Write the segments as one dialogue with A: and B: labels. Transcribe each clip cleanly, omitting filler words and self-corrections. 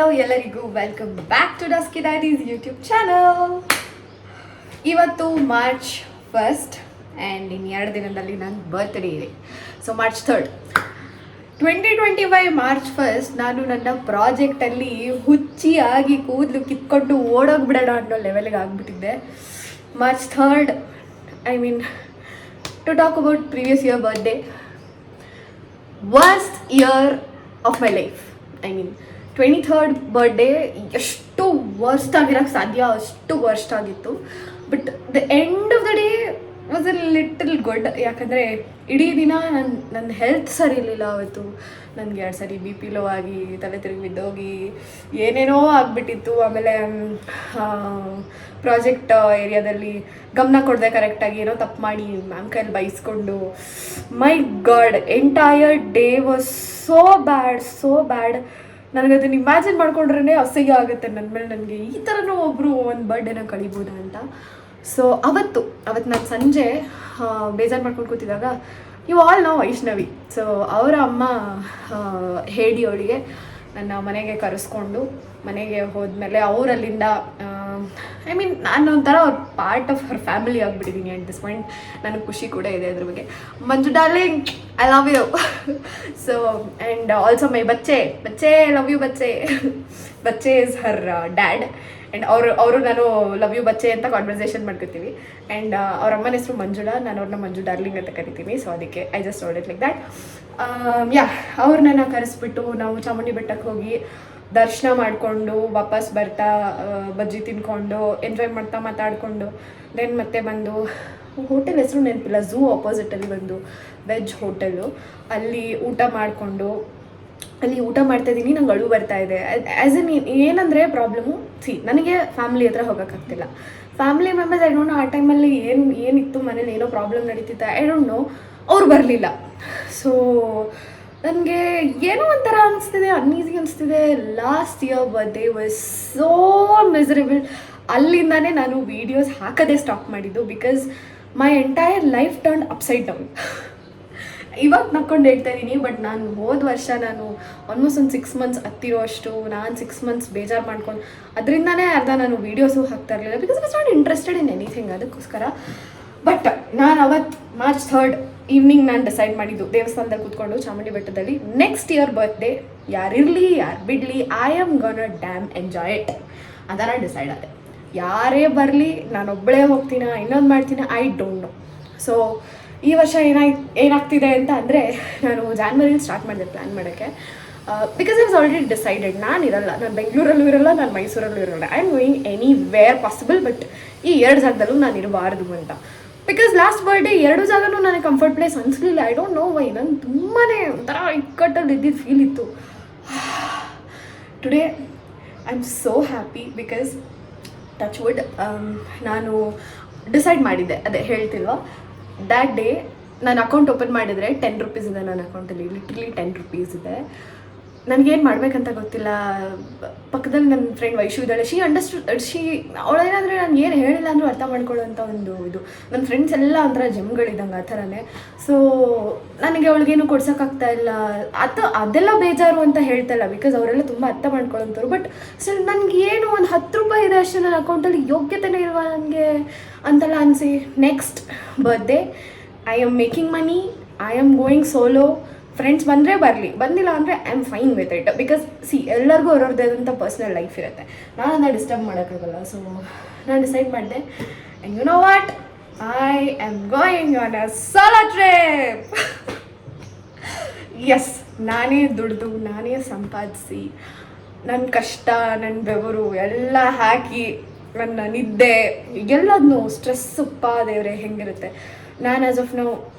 A: Hello ಎಲ್ಲರಿಗೂ welcome back to dusky diaries YouTube channel. ಇವತ್ತು March 1 and ಇನ್ನು 2 ದಿನದಲ್ಲಿ ನನ್ನ ಬರ್ತ್ಡೇ ಇದೆ. ಸೊ ಮಾರ್ಚ್ 3 2025 ಮಾರ್ಚ್ 1 ನಾನು ನನ್ನ ಪ್ರಾಜೆಕ್ಟಲ್ಲಿ ಹುಚ್ಚಿಯಾಗಿ ಕೂದಲು ಕಿತ್ಕೊಂಡು ಓಡೋಗ್ಬಿಡೋಣ ಅನ್ನೋ ಲೆವೆಲ್ಗೆ ಆಗಿಬಿಟ್ಟಿದ್ದೆ. March 3 I mean to talk about previous year birthday, worst year of my life. I mean 23rd birthday ಎಷ್ಟು ವರ್ಸ್ಟ್ ಆಗಿರೋಕ್ಕೆ ಸಾಧ್ಯ ಅಷ್ಟು ವರ್ಸ್ಟ್ ಆಗಿತ್ತು. But the end of the day was a little good. ಯಾಕಂದರೆ ಇಡೀ ದಿನ ನನ್ನ ಹೆಲ್ತ್ ಸರಿ ಇರಲಿಲ್ಲ ಅವತ್ತು. ನನಗೆ 2 ಸರಿ ಬಿ ಪಿ ಲೋ ಆಗಿ ತಲೆ ತಿರುಗಿ ಬಿದ್ದೋಗಿ ಏನೇನೋ ಆಗಿಬಿಟ್ಟಿತ್ತು. ಆಮೇಲೆ ಪ್ರಾಜೆಕ್ಟ್ ಏರಿಯಾದಲ್ಲಿ ಗಮನ ಕೊಡದೆ ಕರೆಕ್ಟಾಗಿ ಏನೋ ತಪ್ಪು ಮಾಡಿ ಮ್ಯಾಮ್ ಕೈಯಲ್ಲಿ ಬೈಸ್ಕೊಂಡು, my god, entire day was so bad. ನನಗದನ್ನು ಇಮ್ಯಾಜಿನ್ ಮಾಡ್ಕೊಂಡ್ರೇ ಅಸಹ್ಯ ಆಗುತ್ತೆ ನನ್ನ ಮೇಲೆ. ನನಗೆ ಈ ಥರನೂ ಒಬ್ಬರು ಒಂದು ಬರ್ಡೇನ ಕಳಿಬೋದಾ ಅಂತ. ಸೊ ಅವತ್ತು ನಾನು ಸಂಜೆ ಬೇಜಾರು ಮಾಡ್ಕೊಂಡು ಕೂತಿದ್ದಾಗ, you all know Vaishnavi. So ಅವರ ಅಮ್ಮ ಹೇಳಿ ಅವಳಿಗೆ ನನ್ನ ಮನೆಗೆ ಕರೆಸ್ಕೊಂಡು ಮನೆಗೆ ಹೋದ್ಮೇಲೆ ಅವರಲ್ಲಿಂದ ಐ ಮೀನ್ ನಾನು ಒಂಥರ ಅವ್ರ ಪಾರ್ಟ್ ಆಫ್ ಹರ್ ಫ್ಯಾಮಿಲಿ ಆಗಿಬಿಟ್ಟಿದ್ದೀನಿ ಅಟ್ ದಿಸ್ ಪಾಯಿಂಟ್. ನನಗೆ ಖುಷಿ ಕೂಡ ಇದೆ ಅದ್ರ ಬಗ್ಗೆ. Manju darling, I love you. So and also my Bachche love you Bachche is her dad. And ಅವರು ನಾನು ಲವ್ ಯು ಬಚ್ಚೆ ಅಂತ ಕಾನ್ವರ್ಸೇಷನ್ ಮಾಡ್ಕೊತೀವಿ. ಆ್ಯಂಡ್ ಅವ್ರ ಅಮ್ಮನ ಹೆಸರು ಮಂಜುಳಾ, ನಾನು ಅವ್ರನ್ನ ಮಂಜು ಡಾರ್ಲಿಂಗ್ ಅಂತ ಕರಿತೀನಿ. ಸೊ ಅದಕ್ಕೆ ಐ ಜಸ್ಟ್ ನೋಡ್ ಇಟ್ ಲೈಕ್ ದ್ಯಾಟ್. ಅವ್ರನ್ನ ಕರೆಸ್ಬಿಟ್ಟು ನಾವು ಚಾಮುಂಡಿ ಬೆಟ್ಟಕ್ಕೆ ಹೋಗಿ ದರ್ಶನ ಮಾಡಿಕೊಂಡು ವಾಪಸ್ ಬರ್ತಾ ಬಜ್ಜಿ ತಿನ್ಕೊಂಡು ಎಂಜಾಯ್ ಮಾಡ್ತಾ ಮಾತಾಡಿಕೊಂಡು ದೆನ್ ಮತ್ತೆ ಬಂದು ಹೋಟೆಲ್ ಹೆಸರು ನೆನಪಿಲ್ಲ, ಝೂ ಆಪೋಸಿಟಲ್ಲಿ ಒಂದು ವೆಜ್ ಹೋಟೆಲು, ಅಲ್ಲಿ ಊಟ ಮಾಡಿಕೊಂಡು ಅಲ್ಲಿ ಊಟ ಮಾಡ್ತಾಯಿದ್ದೀನಿ. ನಂಗೆ ಅಳು ಬರ್ತಾಯಿದೆ. ಆ್ಯಸ್ ಇನ್ ಏನಂದರೆ ಪ್ರಾಬ್ಲಮ್ಮು, ನನಗೆ ಫ್ಯಾಮಿಲಿ ಹತ್ರ ಹೋಗೋಕ್ಕಾಗ್ತಿಲ್ಲ. Family members I don't know ಆ ಟೈಮಲ್ಲಿ ಏನಿತ್ತು ಮನೇಲಿ, ಏನೋ ಪ್ರಾಬ್ಲಮ್ ನಡೀತಿತ್ತು, ಐ ಡೋಂಟ್ ನೋ. ಅವ್ರು ಬರಲಿಲ್ಲ. ಸೊ ನನಗೆ ಏನೋ ಒಂಥರ ಅನ್ಈಸಿ ಅನಿಸ್ತಿದೆ. Last year birthday was so miserable. ಅಲ್ಲಿಂದನೇ ನಾನು ವೀಡಿಯೋಸ್ ಹಾಕೋದೇ ಸ್ಟಾಪ್ ಮಾಡಿದ್ದು. Because my entire life turn upside down. ಇವಾಗ ನಕ್ಕೊಂಡು ಹೇಳ್ತಾ ಇದ್ದೀನಿ, ಬಟ್ ನಾನು ಹೋದ ವರ್ಷ ನಾನು ಆಲ್ಮೋಸ್ಟ್ ಒಂದು 6 ಮಂತ್ಸ್ ಹತ್ತಿರೋ ಅಷ್ಟು ನಾನು 6 ಮಂತ್ಸ್ ಬೇಜಾರು ಮಾಡ್ಕೊಂಡು ಅದರಿಂದನೇ ಅರ್ಧ ನಾನು ವೀಡಿಯೋಸು ಹಾಕ್ತಾ ಇರಲಿಲ್ಲ. Because I was not interested in anything. ಅದಕ್ಕೋಸ್ಕರ ಬಟ್ ನಾನು ಅವತ್ತು ಮಾರ್ಚ್ 3 ಈವ್ನಿಂಗ್ ನಾನು ಡಿಸೈಡ್ ಮಾಡಿದ್ದು ದೇವಸ್ಥಾನದಲ್ಲಿ ಕೂತ್ಕೊಂಡು ಚಾಮುಂಡಿ ಬೆಟ್ಟದಲ್ಲಿ, ನೆಕ್ಸ್ಟ್ ಇಯರ್ ಬರ್ತ್ಡೇ ಯಾರಿರಲಿ ಯಾರು ಬಿಡಲಿ, I am gonna dam enjoy it ಅಂತ ನಾನು ಡಿಸೈಡ್ ಆದೆ. ಯಾರೇ ಬರಲಿ ನಾನೊಬ್ಬಳೇ ಹೋಗ್ತೀನ, ಇನ್ನೊಂದು ಮಾಡ್ತೀನ, ಐ ಡೋಂಟ್ ನೋ. ಸೊ ಈ ವರ್ಷ ಏನಾಗ್ತಿದೆ ಅಂತ ಅಂದರೆ, ನಾನು ಜಾನ್ವರಿಲಿ ಸ್ಟಾರ್ಟ್ ಮಾಡಿದೆ ಪ್ಲ್ಯಾನ್ ಮಾಡೋಕ್ಕೆ. Because I was already decided, ನಾನು ಇರಲ್ಲ, ನಾನು ಬೆಂಗಳೂರಲ್ಲೂ ಇರಲ್ಲ, ನಾನು ಮೈಸೂರಲ್ಲೂ ಇರಲ್ಲ. I am going anywhere possible, but ಈ 2 ಜಾಗದಲ್ಲೂ ನಾನು ಇರಬಾರ್ದು ಅಂತ. ಬಿಕಾಸ್ ಲಾಸ್ಟ್ ಬರ್ಡೇ 2 ಜಾಗನೂ ನನಗೆ ಕಂಫರ್ಟ್ ಪ್ಲೇಸ್ ಅನಿಸ್ಲಿಲ್ಲ. I don't know why. ನಾನು ತುಂಬಾ ಒಂಥರ ಇಕ್ಕಟ್ಟಲ್ಲಿ ಇದ್ದಿದ್ದು ಫೀಲ್ ಇತ್ತು. Today I am so happy because touch wood ನಾನು ಡಿಸೈಡ್ ಮಾಡಿದ್ದೆ, ಅದೇ ಹೇಳ್ತಿಲ್ವಾ, ದ್ಯಾಟ್ ಡೇ ನಾನು ಅಕೌಂಟ್ ಓಪನ್ ಮಾಡಿದರೆ 10 ರೂಪೀಸ್ ಇದೆ ನನ್ನ ಅಕೌಂಟಲ್ಲಿ, ಲಿಟ್ರಲಿ 10 ರೂಪೀಸ್ ಇದೆ. ನನಗೇನು ಮಾಡಬೇಕಂತ ಗೊತ್ತಿಲ್ಲ. ಪಕ್ಕದಲ್ಲಿ ನನ್ನ ಫ್ರೆಂಡ್ ವೈಶು ಇದ್ದಾಳೆ. ಅವಳೇನಾದರೆ ನಾನು ಏನು ಹೇಳಿಲ್ಲ ಅಂದರೂ ಅರ್ಥ ಮಾಡ್ಕೊಳ್ಳೋಂಥ ಒಂದು ಇದು. ನನ್ನ ಫ್ರೆಂಡ್ಸ್ ಎಲ್ಲ ಒಂಥರ ಜಮ್ಗಳಿದ್ದಂಗೆ ಆ ಥರನೇ. ಸೊ ನನಗೆ ಅವಳಿಗೇನು ಕೊಡ್ಸೋಕ್ಕಾಗ್ತಾ ಇಲ್ಲ. ಅದೆಲ್ಲ ಬೇಜಾರು ಅಂತ ಹೇಳ್ತಾ ಇಲ್ಲ, ಬಿಕಾಸ್ ಅವರೆಲ್ಲ ತುಂಬ ಅರ್ಥ ಮಾಡ್ಕೊಳ್ಳೋಂಥವ್ರು. ಬಟ್ ಸ್ಟಿಲ್ ನನಗೇನು ಒಂದು 10 ರೂಪಾಯಿ ಇದೆ ಅಷ್ಟೇ ನನ್ನ ಅಕೌಂಟಲ್ಲಿ, ಯೋಗ್ಯತೆನೇ ಇಲ್ವಾ ನನಗೆ ಅಂತೆಲ್ಲ ಅನಿಸಿ, next birthday I am making money, I am going solo. Friends ಬಂದರೆ ಬರಲಿ, ಬಂದಿಲ್ಲ ಅಂದರೆ I am fine with it. Because ಎಲ್ಲರಿಗೂ ಅವ್ರವ್ರದ್ದೇ ಆದಂಥ ಪರ್ಸ್ನಲ್ ಲೈಫ್ ಇರುತ್ತೆ, ನಾನು ಅದನ್ನ ಡಿಸ್ಟರ್ಬ್ ಮಾಡೋಕ್ಕಾಗಲ್ಲ. ಸೊ ನಾನು ಡಿಸೈಡ್ ಮಾಡಿದೆ, and you know what, I am going on a solo trip. Yes, ನಾನೇ ದುಡಿದು ನಾನೇ ಸಂಪಾದಿಸಿ ನನ್ನ ಕಷ್ಟ, ನನ್ನ ಬೆವರು ಎಲ್ಲ ಹಾಕಿ, ನನ್ನ ನಿದ್ದೆ ಎಲ್ಲದನ್ನೂ ಸ್ಟ್ರೆಸ್ಸಪ್ಪ ದೇವ್ರೆ ಹೆಂಗಿರುತ್ತೆ. ನಾನು ಆ್ಯಸ್ ಆಫ್ ನಾವು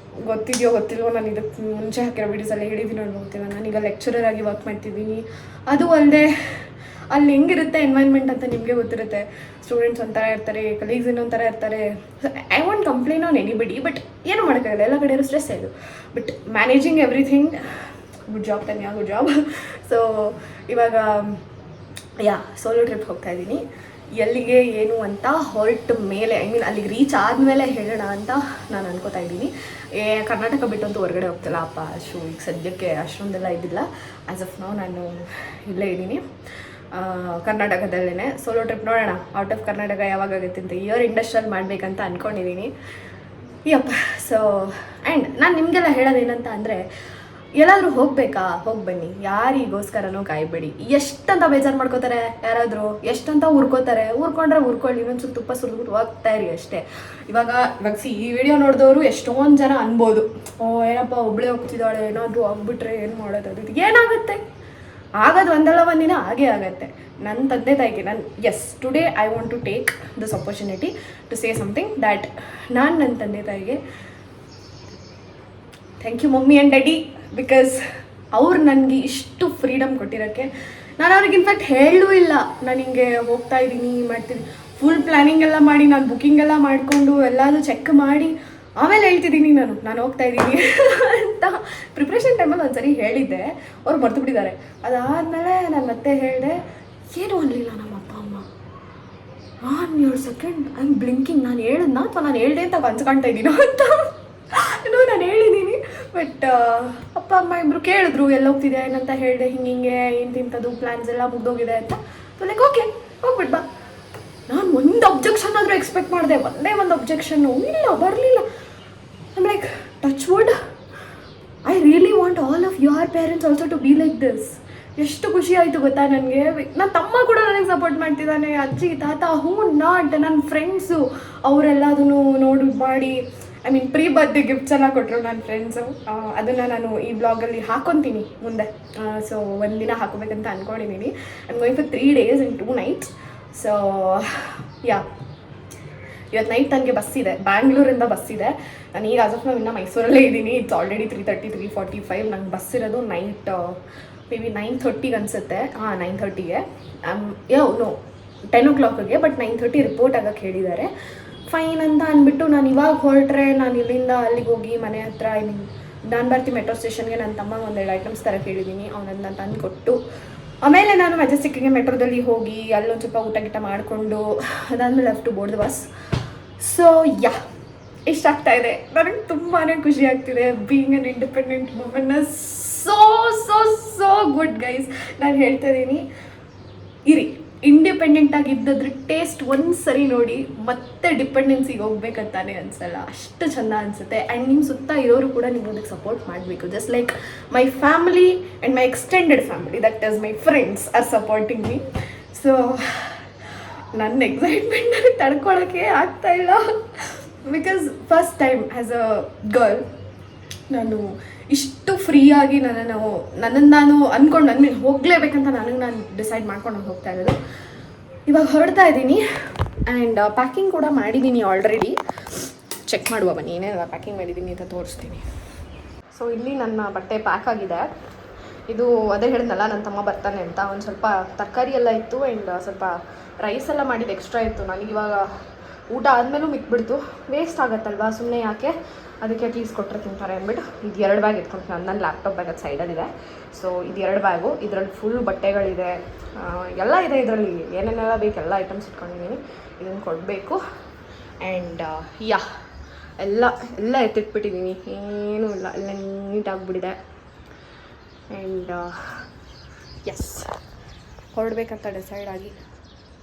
A: ಗೊತ್ತಿದೆಯೋ ಗೊತ್ತಿಲ್ವೋ, ನಾನು ಇದಕ್ಕೆ ಮುಂಚೆ ಹಾಕಿರೋ ವೀಡಿಯೋಸಲ್ಲಿ ಹೇಳಿದ್ದೀನಿ ಅನ್ನೋ ಗೊತ್ತಿಲ್ಲ, ನಾನೀಗ ಲೆಕ್ಚರರ್ ಆಗಿ ವರ್ಕ್ ಮಾಡ್ತಿದ್ದೀನಿ. ಅದು ಅಲ್ಲದೆ ಅಲ್ಲಿ ಹೆಂಗಿರುತ್ತೆ ಎನ್ವೈರ್ಮೆಂಟ್ ಅಂತ ನಿಮಗೆ ಗೊತ್ತಿರುತ್ತೆ. ಸ್ಟೂಡೆಂಟ್ಸ್ ಒಂಥರ ಇರ್ತಾರೆ, ಕಲೀಗ್ಸ್ ಇನ್ನೊಂಥರ ಇರ್ತಾರೆ. I want complain on anybody, but ಏನೂ ಮಾಡೋಕ್ಕಾಗಲ್ಲ, ಎಲ್ಲ ಕಡೆ ಇರೋ ಸ್ಟ್ರೆಸ್ ಇದು. But managing everything, good job Tanya, good job. So ಇವಾಗ ಸೋಲೋ ಟ್ರಿಪ್ ಹೋಗ್ತಾಯಿದ್ದೀನಿ. ಎಲ್ಲಿಗೆ ಏನು ಅಂತ ಹೊರಟ ಮೇಲೆ, ಐ ಮೀನ್ ಅಲ್ಲಿಗೆ ರೀಚ್ ಆದಮೇಲೆ ಹೇಳೋಣ ಅಂತ ನಾನು ಅನ್ಕೋತಾ ಇದ್ದೀನಿ. ಕರ್ನಾಟಕ ಬಿಟ್ಟಂತೂ ಹೊರಗಡೆ ಹೋಗ್ತಿಲ್ಲ ಅಪ್ಪ. ಈಗ ಸದ್ಯಕ್ಕೆ ಅಷ್ಟೊಂದೆಲ್ಲ ಇದ್ದಿಲ್ಲ. ಆ್ಯಸ್ ಆಫ್ ನಾವು ನಾನು ಇಲ್ಲೇ ಇದ್ದೀನಿ. ಕರ್ನಾಟಕದಲ್ಲೇ ಸೋಲೋ ಟ್ರಿಪ್ ನೋಡೋಣ. ಔಟ್ ಆಫ್ ಕರ್ನಾಟಕ ಯಾವಾಗ ಆಗುತ್ತೆ ಅಂತ ಇಯರ್ ಇಂಡಸ್ಟ್ರಿಯಲ್ ಮಾಡಬೇಕಂತ ಅಂದ್ಕೊಂಡಿದ್ದೀನಿ. ಯಪ್ಪ. ಸೊ ಆ್ಯಂಡ್ ನಾನು ನಿಮಗೆಲ್ಲ ಹೇಳೋದೇನಂತ ಅಂದರೆ, ಎಲ್ಲಾದರೂ ಹೋಗಬೇಕಾ ಹೋಗಿ ಬನ್ನಿ, ಯಾರಿಗೋಸ್ಕರನೂ ಕಾಯಬೇಡಿ. ಎಷ್ಟಂತ ಬೇಜಾರು ಮಾಡ್ಕೋತಾರೆ ಯಾರಾದರೂ, ಎಷ್ಟಂತ ಉರ್ಕೋತಾರೆ, ಊರ್ಕೊಂಡ್ರೆ ಊರ್ಕೊಳ್ಳಿ, ಇನ್ನೊಂದು ಸ್ವಲ್ಪ ತುಪ್ಪ ಸುರಿದ್ಬಿಟ್ಟು ಹೋಗ್ತಾ ಇರಿ ಅಷ್ಟೇ. ಇವಾಗ ಈ ವಿಡಿಯೋ ನೋಡಿದವರು ಎಷ್ಟೊಂದು ಜನ ಅನ್ಬೋದು, ಏನಪ್ಪ ಒಬ್ಬಳೇ ಹೋಗ್ತಿದ್ದಾಳೆ, ಏನಾದರೂ ಆಗ್ಬಿಟ್ರೆ ಏನು ಮಾಡೋದು, ಅದು ಏನಾಗುತ್ತೆ, ಆಗೋದು ಒಂದಲ್ಲ ಒಂದಿನ ಹಾಗೇ ಆಗುತ್ತೆ. ನನ್ನ ತಂದೆ ತಾಯಿಗೆ ನಾನು today I want to take this opportunity to say something that ನಾನು ನನ್ನ ತಂದೆ ತಾಯಿಗೆ thank you mummy and daddy, because ಅವ್ರು ನನಗೆ ಇಷ್ಟು ಫ್ರೀಡಮ್ ಕೊಟ್ಟಿರೋಕ್ಕೆ. ನಾನು ಅವ್ರಿಗೆ ಇನ್ಫ್ಯಾಕ್ಟ್ ಹೇಳೂ ಇಲ್ಲ ನಾನು ಹಿಂಗೆ ಹೋಗ್ತಾ ಇದ್ದೀನಿ ಮಾಡ್ತೀನಿ, ಫುಲ್ ಪ್ಲ್ಯಾನಿಂಗ್ ಎಲ್ಲ ಮಾಡಿ, ನಾನು ಬುಕ್ಕಿಂಗ್ ಎಲ್ಲ ಮಾಡಿಕೊಂಡು ಎಲ್ಲದೂ ಚೆಕ್ ಮಾಡಿ ಆಮೇಲೆ ಹೇಳ್ತಿದ್ದೀನಿ ನಾನು ಹೋಗ್ತಾ ಇದ್ದೀನಿ ಅಂತ. ಪ್ರಿಪ್ರೇಷನ್ ಟೈಮಲ್ಲಿ ಒಂದ್ಸರಿ ಹೇಳಿದ್ದೆ, ಅವ್ರು ಮರ್ತು ಬಿಟ್ಟಿದ್ದಾರೆ. ಅದಾದಮೇಲೆ ನಾನು ಮತ್ತೆ ಹೇಳಿದೆ, ಏನೂ ಅನ್ನಲಿಲ್ಲ ನಮ್ಮ ಅಪ್ಪ ಅಮ್ಮ. 1 ಸೆಕೆಂಡ್ ಐ ಆಮ್ ಬ್ಲಿಂಕಿಂಗ್, ನಾನು ಹೇಳಿದ್ನ ಅಥವಾ ನಾನು ಹೇಳ್ದೆ ಅಂತ ಕನ್ಸ್ಕೊಳ್ತಾ ಇದ್ದೀನೋ ಅಂತ. ನಾನು ಹೇಳಿದ್ದೀನಿ, ಬಟ್ ಅಪ್ಪ ಅಮ್ಮ ಇಬ್ಬರು ಕೇಳಿದ್ರು ಎಲ್ಲ ಹೋಗ್ತಿದೆ ಏನಂತ ಹೇಳಿದೆ, ಹಿಂಗೆ ಇಂಥದ್ದು ಪ್ಲ್ಯಾನ್ಸ್ ಎಲ್ಲ ಮುಗ್ದೋಗಿದೆ ಅಂತ. ಲೈಕ್ ಓಕೆ ಹೋಗ್ಬಿಟ್ಟು ಬಾ. ನಾನು ಒಂದು ಅಬ್ಜೆಕ್ಷನ್ ಆದರೂ ಎಕ್ಸ್ಪೆಕ್ಟ್ ಮಾಡಿದೆ, ಒಂದೇ ಒಂದು ಅಬ್ಜೆಕ್ಷನ್ನು ಇಲ್ಲ, ಬರಲಿಲ್ಲ. I'm like touch wood, I really want all of your parents also to be like this. ಎಷ್ಟು ಖುಷಿ ಆಯಿತು ಗೊತ್ತಾ ನನಗೆ. ನನ್ನ ತಮ್ಮ ಕೂಡ ನನಗೆ ಸಪೋರ್ಟ್ ಮಾಡ್ತಿದ್ದಾನೆ, ಅಜ್ಜಿ ತಾತ ನಾಟ್ ನನ್ನ ಫ್ರೆಂಡ್ಸು ಅವರೆಲ್ಲದನ್ನು ನೋಡಿ ಮಾಡಿ, I mean pre birthday gifts ಎಲ್ಲ ಕೊಟ್ಟರು ನನ್ನ ಫ್ರೆಂಡ್ಸು. ಅದನ್ನು ನಾನು ಈ ಬ್ಲಾಗಲ್ಲಿ ಹಾಕ್ಕೊತೀನಿ ಮುಂದೆ. ಸೊ ಒಂದಿನ ಹಾಕೋಬೇಕಂತ ಅಂದ್ಕೊಂಡಿದ್ದೀನಿ. I am going for 3 days and 2 nights. So ಇವತ್ತು ನೈಟ್ ನನಗೆ ಬಸ್ಸಿದೆ, ಬ್ಯಾಂಗ್ಳೂರಿಂದ ಬಸ್ಸಿದೆ. ನಾನು ಈಗ ಆಸ್ ಆಫ್ ನಾವು ಇನ್ನೂ ಮೈಸೂರಲ್ಲೇ ಇದ್ದೀನಿ. It's already 3:30, 3:45. ನಂಗೆ ಬಸ್ ಇರೋದು ನೈಟ್ ಮೇ ಬಿ 9:30 ಅನಿಸುತ್ತೆ. 9:30ಗೆ ನೋ 10 o'clockಗೆ, ಬಟ್ 9:30 ರಿಪೋರ್ಟ್ ಆಗೋಕ್ಕೆ ಹೇಳಿದ್ದಾರೆ. ಫೈನ್ ಅಂತ ಅಂದ್ಬಿಟ್ಟು ನಾನು ಇವಾಗ ಹೊರಟ್ರೆ ನಾನು ಇಲ್ಲಿಂದ ಅಲ್ಲಿಗೆ ಹೋಗಿ ಮನೆ ಹತ್ರ ನಾನು ಬರ್ತೀನಿ ಮೆಟ್ರೋ ಸ್ಟೇಷನ್ಗೆ. ನನ್ನ ತಮ್ಮ ಒಂದೆರಡು ಐಟಮ್ಸ್ ಥರ ಕೇಳಿದ್ದೀನಿ, ಅವನನ್ನು ನಾನು ತಂದು ಕೊಟ್ಟು ಆಮೇಲೆ ನಾನು ಮೆಜೆಸ್ಟಿಕ್ಗೆ ಮೆಟ್ರೋದಲ್ಲಿ ಹೋಗಿ ಅಲ್ಲೊಂದು ಸ್ವಲ್ಪ ಊಟ ಗಿಟ ಮಾಡಿಕೊಂಡು ಅದಾದಮೇಲೆ left to board the bus. So ಇಷ್ಟ ಆಗ್ತಾ ಇದೆ, ನನಗೆ ತುಂಬಾ ಖುಷಿ ಆಗ್ತಿದೆ. Being an independent woman is so so so good guys. ನಾನು ಹೇಳ್ತಾ ಇದ್ದೀನಿ, ಇರಿ ಇಂಡಿಪೆಂಡೆಂಟ್ ಆಗಿದ್ದದ್ರ ಟೇಸ್ಟ್ ಒಂದು ಸರಿ ನೋಡಿ ಮತ್ತೆ ಡಿಪೆಂಡೆನ್ಸಿಗೆ ಹೋಗ್ಬೇಕಂತಾನೆ ಅನಿಸಲ್ಲ, ಅಷ್ಟು ಚೆಂದ ಅನಿಸುತ್ತೆ. ಆ್ಯಂಡ್ ನಿಮ್ಮ ಸುತ್ತ ಇರೋರು ಕೂಡ ನೀವು ಅದಕ್ಕೆ ಸಪೋರ್ಟ್ ಮಾಡಬೇಕು. Just like my family and my extended family, that is my friends are supporting me. So ನನ್ನ ಎಕ್ಸೈಟ್ಮೆಂಟ್ ನನಗೆ ತಡ್ಕೊಳಕ್ಕೆ ಆಗ್ತಾಯಿಲ್ಲ. Because first time as a girl ನಾನು ಇಷ್ಟು ಫ್ರೀಯಾಗಿ ನನ್ನನ್ನು ನಾನು ಅಂದ್ಕೊಂಡು ನನ್ನ ಮೇಲೆ ಹೋಗಲೇಬೇಕಂತ ನಾನು ಡಿಸೈಡ್ ಮಾಡ್ಕೊಂಡು ನಾನು ಹೋಗ್ತಾ ಇರೋದು. ಇವಾಗ ಹೊರಡ್ತಾ ಇದ್ದೀನಿ ಆ್ಯಂಡ್ ಪ್ಯಾಕಿಂಗ್ ಕೂಡ ಮಾಡಿದ್ದೀನಿ ಆಲ್ರೆಡಿ. ಚೆಕ್ ಮಾಡುವ ಬನ್ನಿ ಏನೇನೆಲ್ಲ ಪ್ಯಾಕಿಂಗ್ ಮಾಡಿದ್ದೀನಿ ಅಂತ ತೋರಿಸ್ತೀನಿ. ಸೊ ಇಲ್ಲಿ ನನ್ನ ಬಟ್ಟೆ ಪ್ಯಾಕ್ ಆಗಿದೆ. ಇದು ಅದೇ ಹೇಳಿದ್ನಲ್ಲ ನನ್ನ ತಮ್ಮ ಬರ್ತಾನೆ ಅಂತ, ಒಂದು ಸ್ವಲ್ಪ ತರಕಾರಿ ಎಲ್ಲ ಇತ್ತು ಆ್ಯಂಡ್ ಸ್ವಲ್ಪ ರೈಸ್ ಎಲ್ಲ ಮಾಡಿದ್ದು ಎಕ್ಸ್ಟ್ರಾ ಇತ್ತು. ನನಗಿವಾಗ ಊಟ ಆದಮೇಲೂ ಮಿಕ್ಬಿಡ್ತು, ವೇಸ್ಟ್ ಆಗುತ್ತಲ್ವಾ, ಸುಮ್ಮನೆ ಯಾಕೆ, ಅದಕ್ಕೆ ಅಟ್ಲೀಸ್ಟ್ ಕೊಟ್ಟರೆ ತಿಂತಾರೆ ಅಂದ್ಬಿಟ್ಟು ಇದು 2 ಬ್ಯಾಗ್ ಎತ್ಕೊಂಡು ನನ್ನ ಲ್ಯಾಪ್ಟಾಪ್ ಬ್ಯಾಗ್ ಅದು ಸೈಡಲ್ಲಿದೆ. ಸೊ ಇದು 2 ಬ್ಯಾಗು, ಇದರಲ್ಲಿ ಫುಲ್ ಬಟ್ಟೆಗಳಿದೆ, ಎಲ್ಲ ಇದೆ ಇದರಲ್ಲಿ, ಏನೇನೆಲ್ಲ ಬೇಕು ಎಲ್ಲ ಐಟಮ್ಸ್ ಇಟ್ಕೊಂಡಿದ್ದೀನಿ. ಇದನ್ನು ಕೊಡಬೇಕು ಆ್ಯಂಡ್ ಎಲ್ಲ ಎತ್ತಿಟ್ಬಿಟ್ಟಿದ್ದೀನಿ, ಏನೂ ಇಲ್ಲ, ಎಲ್ಲ ನೀಟಾಗಿಬಿಟ್ಟಿದೆ. ಆ್ಯಂಡ್ ಹೊರಡ್ಬೇಕಂತ ಡಿಸೈಡ್ ಆಗಿ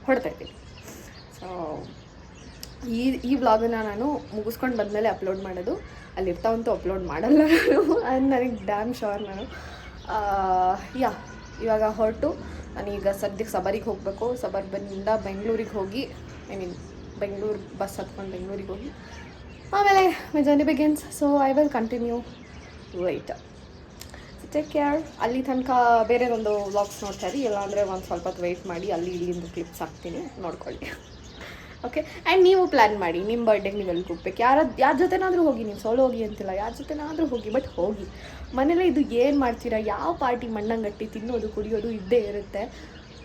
A: ಹೊರಡ್ತಾ ಇದ್ದೀನಿ. ಸೊ ಈ ವ್ಲಾಗನ್ನು ನಾನು ಮುಗಿಸ್ಕೊಂಡು ಬಂದಮೇಲೆ ಅಪ್ಲೋಡ್ ಮಾಡೋದು, ಅಲ್ಲಿರ್ತಾವಂತೂ ಅಪ್ಲೋಡ್ ಮಾಡಲ್ಲ ನಾನು, ಅದು ನನಗೆ ಡ್ಯಾಮ್ ಶೋರ್. ನಾನು ಇವಾಗ ಹೊರಟು ನಾನೀಗ ಸದ್ಯಕ್ಕೆ ಸಬರಿಗೆ ಹೋಗಬೇಕು. ಸಬರ್ಬನ್ನಿಂದ ಬೆಂಗಳೂರಿಗೆ ಹೋಗಿ, ಐ ಮೀನ್ ಬೆಂಗಳೂರು ಬಸ್ ಹತ್ಕೊಂಡು ಬೆಂಗಳೂರಿಗೆ ಹೋಗಿ ಆಮೇಲೆ my journey begins. So I will continue wait. Take care. ಅಲ್ಲಿ ತನಕ ಬೇರೆದೊಂದು ವ್ಲಾಗ್ಸ್ ನೋಡ್ತಾ ಇರಿ, ಇಲ್ಲಾಂದರೆ ಒಂದು ಸ್ವಲ್ಪ ಹೊತ್ತು ವೆಯ್ಟ್ ಮಾಡಿ ಇಲ್ಲಿಂದ ಕ್ಲಿಪ್ಸ್ ಹಾಕ್ತೀನಿ, ನೋಡ್ಕೊಳ್ಳಿ. ಓಕೆ. ಆ್ಯಂಡ್ ನೀವು ಪ್ಲ್ಯಾನ್ ಮಾಡಿ ನಿಮ್ಮ ಬರ್ಡೇಗೆ ನೀವು ಎಲ್ಲಿ ಹೋಗ್ಬೇಕು, ಯಾರ ಜೊತೆನಾದರೂ ಹೋಗಿ, ನೀವು ಸೋಲೋ ಹೋಗಿ ಅಂತಿಲ್ಲ, ಯಾರ ಜೊತೆನಾದರೂ ಹೋಗಿ, ಬಟ್ ಹೋಗಿ. ಮನೇಲಿ ಇದು ಏನು ಮಾಡ್ತೀರಾ, ಯಾವ ಪಾರ್ಟಿ ಮಣ್ಣಂಗಟ್ಟಿ ತಿನ್ನೋದು ಕುಡಿಯೋದು ಇದ್ದೇ ಇರುತ್ತೆ,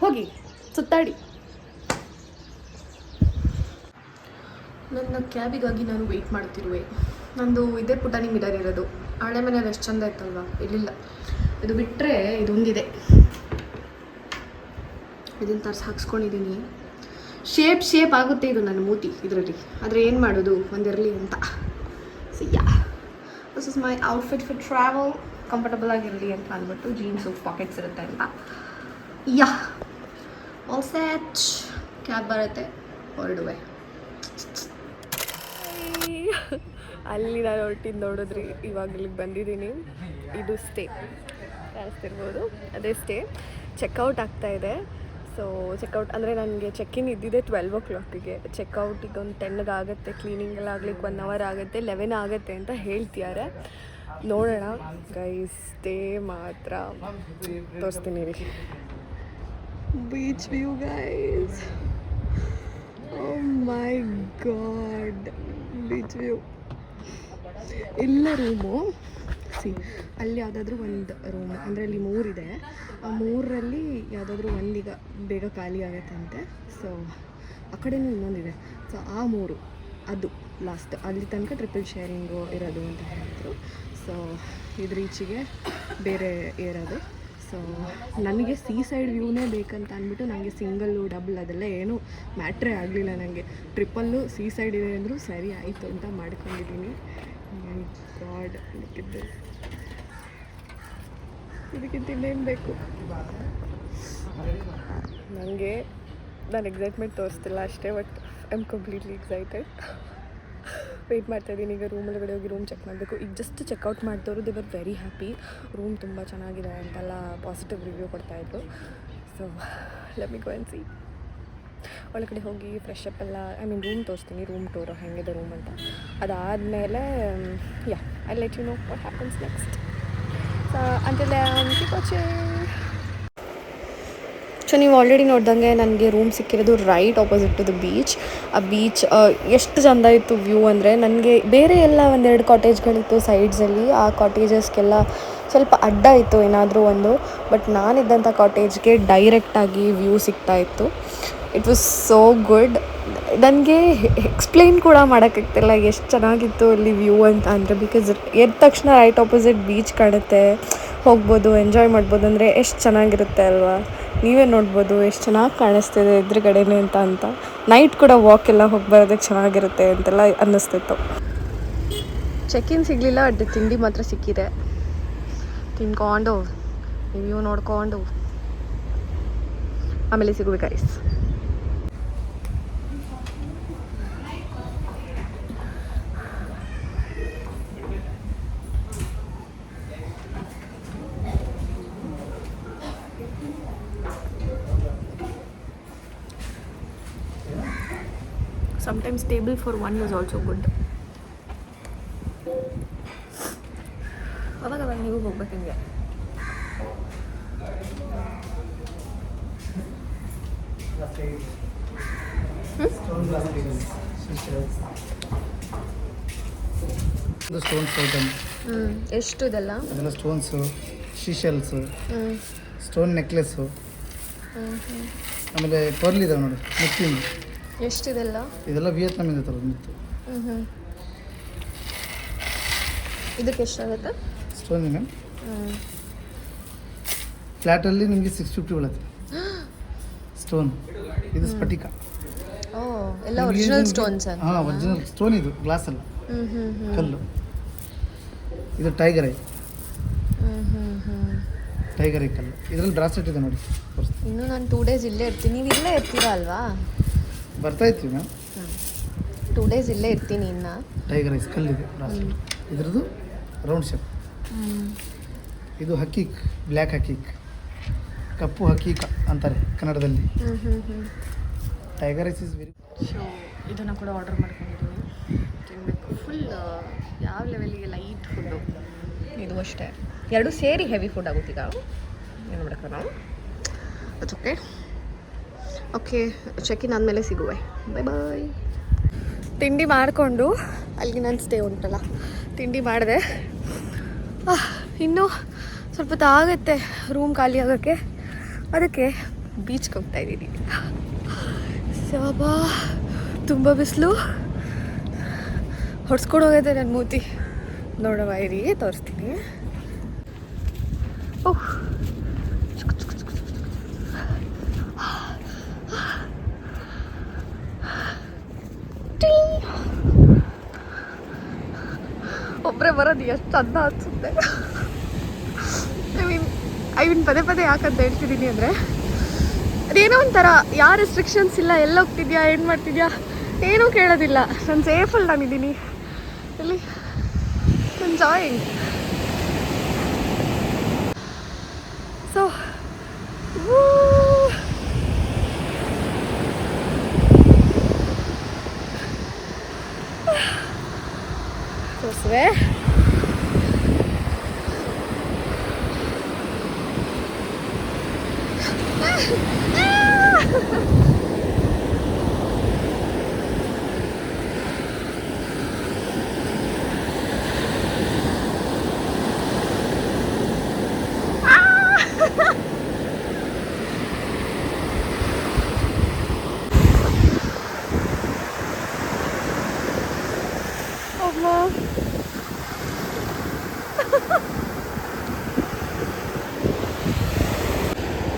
A: ಹೋಗಿ ಸುತ್ತಾಡಿ. ನನ್ನ ಕ್ಯಾಬಿಗಾಗಿ ನಾನು ವೆಯ್ಟ್ ಮಾಡ್ತಿರುವೆ. ನಂದು ಇದೇ ಪುಟಾಣಿ ಮಿರರ್ ಇರೋದು, ಹಳೆ ಮನೇಲಿ ಎಷ್ಟು ಚಂದ ಇತ್ತಲ್ವ, ಇಲ್ಲಿಲ್ಲ. ಇದು ಬಿಟ್ಟರೆ ಇದೊಂದಿದೆ, ಇದನ್ನು ತರಿಸಿ ಹಾಕ್ಸ್ಕೊಂಡಿದ್ದೀನಿ. ಶೇಪ್ ಆಗುತ್ತೆ ಇದು ನನ್ನ ಮೂತಿ ಇದರಲ್ಲಿ, ಆದರೆ ಏನು ಮಾಡೋದು, ಒಂದಿರಲಿ ಅಂತ. So this is my outfit for travel. Comfortable ಆಗಿರಲಿ ಅಂತ ಅಂದ್ಬಿಟ್ಟು, ಜೀನ್ಸು ಪಾಕೆಟ್ಸ್ ಇರುತ್ತೆ ಅಂತ. All set. ಕ್ಯಾಬ್ ಬರುತ್ತೆ, ಹೊರಡುವೆ. ಅಲ್ಲಿ ನಾನು ಹೊರಟಿದ್ದು ನೋಡಿದ್ರಿ, ಇವಾಗ ಇಲ್ಲಿಗೆ ಬಂದಿದ್ದೀನಿ. ಇದು ಸ್ಟೇ ಕಾಣಿಸ್ತಿರ್ಬೋದು, ಅದೇ ಸ್ಟೇ. ಚೆಕ್ಔಟ್ ಆಗ್ತಾಯಿದೆ. ಸೊ ಚೆಕ್ಔಟ್ ಅಂದರೆ ನನಗೆ ಚೆಕ್ಇನ್ ಇದ್ದಿದ್ದೆ 12 o'clock. ಚೆಕ್ಔಟಿಗೆ ಒಂದು 10 ಆಗುತ್ತೆ. ಕ್ಲೀನಿಂಗೆಲ್ಲ ಆಗ್ಲಿಕ್ಕೆ 1 hour ಆಗುತ್ತೆ, 11 ಆಗುತ್ತೆ ಅಂತ ಹೇಳ್ತಿದ್ದಾರೆ. ನೋಡೋಣ ಗೈಸ್. ಸ್ಟೇ ಮಾತ್ರ ತೋರಿಸ್ತೀನಿ ರೀ. Beach view guys. Oh my god, beach view. ಇಲ್ಲ ರೂಮು ಅಲ್ಲಿ ಯಾವುದಾದ್ರೂ ಒಂದು ರೂಮ್, ಅಂದರೆ ಅಲ್ಲಿ 3 ಇದೆ. ಆ 3ರಲ್ಲಿ ಯಾವುದಾದ್ರೂ ಒಂದೀಗ ಬೇಗ ಖಾಲಿ ಆಗುತ್ತಂತೆ. ಸೊ ಆ ಕಡೆನೂ ಇನ್ನೊಂದಿದೆ. ಸೊ ಆ 3 ಅದು ಲಾಸ್ಟ್, ಅಲ್ಲಿ ತನಕ ಟ್ರಿಪಲ್ ಶೇರಿಂಗು ಇರೋದು ಅಂತ ಹೇಳಿದ್ರು. ಸೊ ಇದ್ರ ಈಚೆಗೆ ಬೇರೆ ಇರೋದು. ಸೊ ನನಗೆ ಸೀಸೈಡ್ ವ್ಯೂನೇ ಬೇಕಂತ ಅಂದ್ಬಿಟ್ಟು ನನಗೆ ಸಿಂಗಲ್ಲು ಡಬಲ್ ಅದೆಲ್ಲ ಏನೂ ಮ್ಯಾಟ್ರೇ ಆಗಲಿಲ್ಲ. ನನಗೆ ಟ್ರಿಪಲ್ಲು ಸೀಸೈಡ್ ಇದೆ ಅಂದರೂ ಸರಿ ಆಯಿತು ಅಂತ ಮಾಡ್ಕೊಂಡಿದ್ದೀನಿ. ಗಾಡ್, ಇದಕ್ಕಿಂತ ಇನ್ನೇನು ಬೇಕು ನನಗೆ. ನಾನು ಎಕ್ಸೈಟ್ಮೆಂಟ್ ತೋರಿಸ್ತಿಲ್ಲ ಅಷ್ಟೇ, but I am completely excited. Wait ಮಾಡ್ತಾಯಿದ್ದೀನಿ. ಈಗ ರೂಮ್ ಒಳಗಡೆ ಹೋಗಿ ರೂಮ್ ಚೆಕ್ ಮಾಡಬೇಕು. ಈಗ ಜಸ್ಟ್ ಚೆಕ್ಔಟ್ ಮಾಡಿದವರು they were very happy. Room ತುಂಬ ಚೆನ್ನಾಗಿದೆ ಅಂತೆಲ್ಲ ಪಾಸಿಟಿವ್ ರಿವ್ಯೂ ಕೊಡ್ತಾಯಿದ್ರು. So let me go and see. ಒಳಗಡೆ ಹೋಗಿ ಫ್ರೆಶ್ ಅಪ್ ಎಲ್ಲ, ಐ ಮೀನ್ ರೂಮ್ ತೋರಿಸ್ತೀನಿ, ರೂಮ್ ಟೂರು ಹೆಂಗಿದೆ ರೂಮ್ ಅಂತ. ಅದಾದಮೇಲೆ yeah I let you know what happens next. So until then keep watching. So ನೀವು ಆಲ್ರೆಡಿ ನೋಡ್ದಂಗೆ ನನಗೆ ರೂಮ್ ಸಿಕ್ಕಿರೋದು right opposite to the beach. ಆ ಬೀಚ್ ಎಷ್ಟು ಚೆಂದ ಇತ್ತು ವ್ಯೂ ಅಂದರೆ. ನನಗೆ ಬೇರೆ ಎಲ್ಲ 1-2 ಕಾಟೇಜ್ಗಳಿತ್ತು ಸೈಡ್ಸಲ್ಲಿ. ಆ ಕಾಟೇಜಸ್ಗೆಲ್ಲ ಸ್ವಲ್ಪ ಅಡ್ಡ ಇತ್ತು ಏನಾದರೂ ಒಂದು. ಬಟ್ ನಾನಿದ್ದಂಥ ಕಾಟೇಜ್ಗೆ ಡೈರೆಕ್ಟಾಗಿ ವ್ಯೂ ಸಿಗ್ತಾಯಿತ್ತು. It was so good. ನನಗೆ ಎಕ್ಸ್ಪ್ಲೈನ್ ಕೂಡ ಮಾಡೋಕ್ಕಾಗ್ತಿಲ್ಲ ಎಷ್ಟು ಚೆನ್ನಾಗಿತ್ತು ಅಲ್ಲಿ ವ್ಯೂ ಅಂತ ಅಂದರೆ. ಬಿಕಾಸ್ ಎದ್ದ ತಕ್ಷಣ ರೈಟ್ ಆಪೋಸಿಟ್ ಬೀಚ್ ಕಾಣುತ್ತೆ, ಹೋಗ್ಬೋದು, ಎಂಜಾಯ್ ಮಾಡ್ಬೋದು. ಅಂದರೆ ಎಷ್ಟು ಚೆನ್ನಾಗಿರುತ್ತೆ ಅಲ್ವಾ. ನೀವೇ ನೋಡ್ಬೋದು ಎಷ್ಟು ಚೆನ್ನಾಗಿ ಕಾಣಿಸ್ತಿದೆ ಎದುರುಗಡೆನೇ ಅಂತ. ನೈಟ್ ಕೂಡ ವಾಕ್ ಎಲ್ಲ ಹೋಗಿ ಬರೋದಕ್ಕೆ ಚೆನ್ನಾಗಿರುತ್ತೆ ಅಂತೆಲ್ಲ ಅನ್ನಿಸ್ತಿತ್ತು. ಚೆಕ್-ಇನ್ ಸಿಗಲಿಲ್ಲ, ಬಟ್ ತಿಂಡಿ ಮಾತ್ರ ಸಿಕ್ಕಿದೆ. ತಿನ್ಕೊಂಡು ವ್ಯೂ ನೋಡ್ಕೊಂಡು ಆಮೇಲೆ ಸಿಗಬೇಕು guys. Sometimes table for one is also good. ಅವಾಗ ನೀವು ಹೋಗ್ಬೇಕು ಹಂಗೆ.
B: ಸ್ಟೋನ್ಸ್ ಐಟಮ್
A: ಎಷ್ಟು ಇದೆಲ್ಲ?
B: ಅದೆಲ್ಲ ಸ್ಟೋನ್ಸು, ಶೀಶೆಲ್ಸು, ಸ್ಟೋನ್ ನೆಕ್ಲೆಸ್ಸು, ಆಮೇಲೆ ಪರ್ಲ್ ಇದಾವೆ ನೋಡಿ, ಮುತ್ತಿನ.
A: ಎಷ್ಟಿದೆಲ್ಲ?
B: ಇದೆಲ್ಲ ವಿಯೆಟ್ನಾಮಿಂದ ತರೋದು ಮುತ್ತು.
A: ಇದಕ್ಕೆ ಎಷ್ಟಾಗುತ್ತೆ?
B: ಸ್ಟೋನ್ ಮ್ಯಾಮ್ ಫ್ಲ್ಯಾಟಲ್ಲಿ ನಿಮಗೆ 650 ಬೀಳುತ್ತೆ ಸ್ಟೋನ್. ಇದು ಸ್ಫಟಿಕ.
A: ಎಲ್ಲ ಒರಿಜಿನಲ್ ಸ್ಟೋನ್ಸ್?
B: ಹಾಂ, ಒರಿಜಿನಲ್ ಸ್ಟೋನ್. ಇದು ಗ್ಲಾಸ್ ಅಲ್ಲ, ಕಲ್ಲು. ಇದು ಟೈಗರ್ ಐ, ಟೈಗರ್ ಐ ಕಲ್ಲು. ಇದರಲ್ಲಿ ಬ್ರಾಸ್ಲೆಟ್ ಇದೆ ನೋಡಿ.
A: ಇನ್ನು ನಾನು 2 days ಇಲ್ಲೇ ಇರ್ತೀನಿ. ನೀವು ಇಲ್ಲೇ ಇರ್ತೀರಾ ಅಲ್ವಾ?
B: ಬರ್ತಾ ಇರ್ತೀವಿ ಮ್ಯಾಮ್.
A: 2 days ಇಲ್ಲೇ ಇರ್ತೀನಿ ಇನ್ನು.
B: ಟೈಗರ್ ಐಸ್ ಕಲ್ಲಿದೆ ಬ್ರಾಸ್ಲೆಟ್. ಇದ್ರದ್ದು ರೌಂಡ್ ಶೇಪ್. ಇದು ಹಕ್ಕೀಕ್, ಬ್ಲ್ಯಾಕ್ ಹಕ್ಕೀಕ್, ಕಪ್ಪು ಹಕ್ಕೀಕ ಅಂತಾರೆ ಕನ್ನಡದಲ್ಲಿ. Tiger eyes is very.
A: So ಇದನ್ನು ಕೂಡ ಆರ್ಡರ್ ಮಾಡ್ಕೊಂಡಿದ್ದೀನಿ, ತಿನ್ನಬೇಕು. ಫುಲ್ ಯಾವ ಲೆವೆಲಿಗೆ ಲೈಟ್ ಫುಡ್ಡು ಇದು ಅಷ್ಟೇ. 2 ಸೇರಿ ಹೆವಿ ಫುಡ್ ಆಗುತ್ತೀಗ. ಏನು ಮಾಡೋಕ್ಕೆ ನಾವು. It's okay. ಓಕೆ, ಚೆಕ್-ಇನ್ ಆದಮೇಲೆ ಸಿಗುವೆ. ಬಾಯ್ ಬಾಯ್. ತಿಂಡಿ ಮಾಡಿಕೊಂಡು ಅಲ್ಲಿ ನಾನು ಸ್ಟೇ ಉಂಟಲ್ಲ, ತಿಂಡಿ ಮಾಡಿದೆ. ಇನ್ನೂ ಸ್ವಲ್ಪ ಹೊತ್ತು ಆಗುತ್ತೆ ರೂಮ್ ಖಾಲಿ ಆಗೋಕ್ಕೆ. ಅದಕ್ಕೆ ಬೀಚ್ಗೆ ಹೋಗ್ತಾ ಇದ್ದೀನಿ. ಸಾಬಾ ತುಂಬ ಬಿಸಿಲು ಹೊಡ್ಸ್ಕೊಂಡು ಹೋಗೈತೆ ನನ್ನ ಮೂತಿ. ನೋಡವ ಇರಿ, ತೋರಿಸ್ತೀನಿ. ಓಹ್, ಒಬ್ಬರೇ ಬರೋದು ಎಷ್ಟು ಚಂದ ಅನಿಸುತ್ತೆ. ಐ ಮೀನ್ ಪದೇ ಪದೇ ಯಾಕಂತ ಹೇಳ್ತಿದ್ದೀನಿ ಅಂದರೆ, ಅದೇನೋ ಒಂಥರ ಯಾವ ರೆಸ್ಟ್ರಿಕ್ಷನ್ಸ್ ಇಲ್ಲ, ಎಲ್ಲ ಹೋಗ್ತಿದ್ಯಾ, ಏನು ಮಾಡ್ತಿದ್ಯಾ, ಏನೂ ಕೇಳೋದಿಲ್ಲ. ನಾನು ಸೇಫಲ್ಲಿ ನಾನಿದ್ದೀನಿ ಇಲ್ಲಿ, ಎಂಜಾಯಿಂಗ್. ಸೊ ತೋರಿಸುವೆ.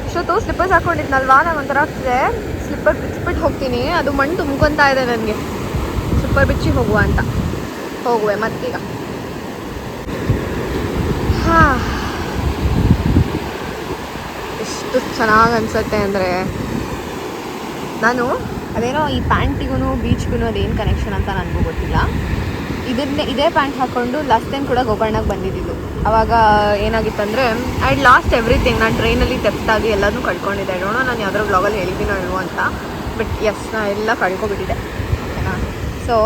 A: ಇಷ್ಟೊತ್ತು ಸ್ಲಿಪ್ಪರ್ಸ್ ಹಾಕೊಂಡಿದ್ನಲ್ವಾ, ನಾನು ಒಂಥರ ಆಗ್ತಿದೆ. ಸ್ಲಿಪ್ಪರ್ ಬಿಚ್ಚಿಬಿಟ್ಟು ಹೋಗ್ತೀನಿ, ಅದು ಮಣ್ಣು ತುಂಬ್ಕೊತಾ ಇದೆ ನನಗೆ. ಸ್ಲಿಪ್ಪರ್ ಬಿಚ್ಚಿ ಹೋಗುವ ಅಂತ ಹೋಗುವೆ ಮತ್ತೀಗ. ಹಾಂ, ಎಷ್ಟು ಚೆನ್ನಾಗಿ ಅನಿಸುತ್ತೆ ಅಂದರೆ, ನಾನು ಅದೇನೋ ಈ ಪ್ಯಾಂಟಿಗೂ ಬೀಚ್ಗೂ ಅದೇನು ಕನೆಕ್ಷನ್ ಅಂತ ನನಗೂ ಗೊತ್ತಿಲ್ಲ. ಇದೇ ಪ್ಯಾಂಟ್ ಹಾಕ್ಕೊಂಡು ಲಾಸ್ಟ್ ಟೈಮ್ ಕೂಡ ಗೋಕರ್ಣಕ್ಕೆ ಬಂದಿದ್ದಿದ್ದು. ಆವಾಗ ಏನಾಗಿತ್ತಂದರೆ ಐ ಲಾಸ್ಟ್ ಎವ್ರಿಥಿಂಗ್. ನಾನು ಟ್ರೈನಲ್ಲಿ ತೆಪ್ತಾಗಿ ಎಲ್ಲನೂ ಕಳ್ಕೊಂಡಿದ್ದೆ. ನೋಡೋ ನಾನು ಯಾವ್ದಾರ ಬ್ಲಾಗಲ್ಲಿ ಹೇಳಿದ್ದೀನೋ ಹೇಳುವ ಅಂತ, ಬಟ್ ಎಸ್, ನಾನು ಎಲ್ಲ ಕಳ್ಕೊಬಿಟ್ಟಿದ್ದೆ. ಓಕೆನಾ? ಸೊ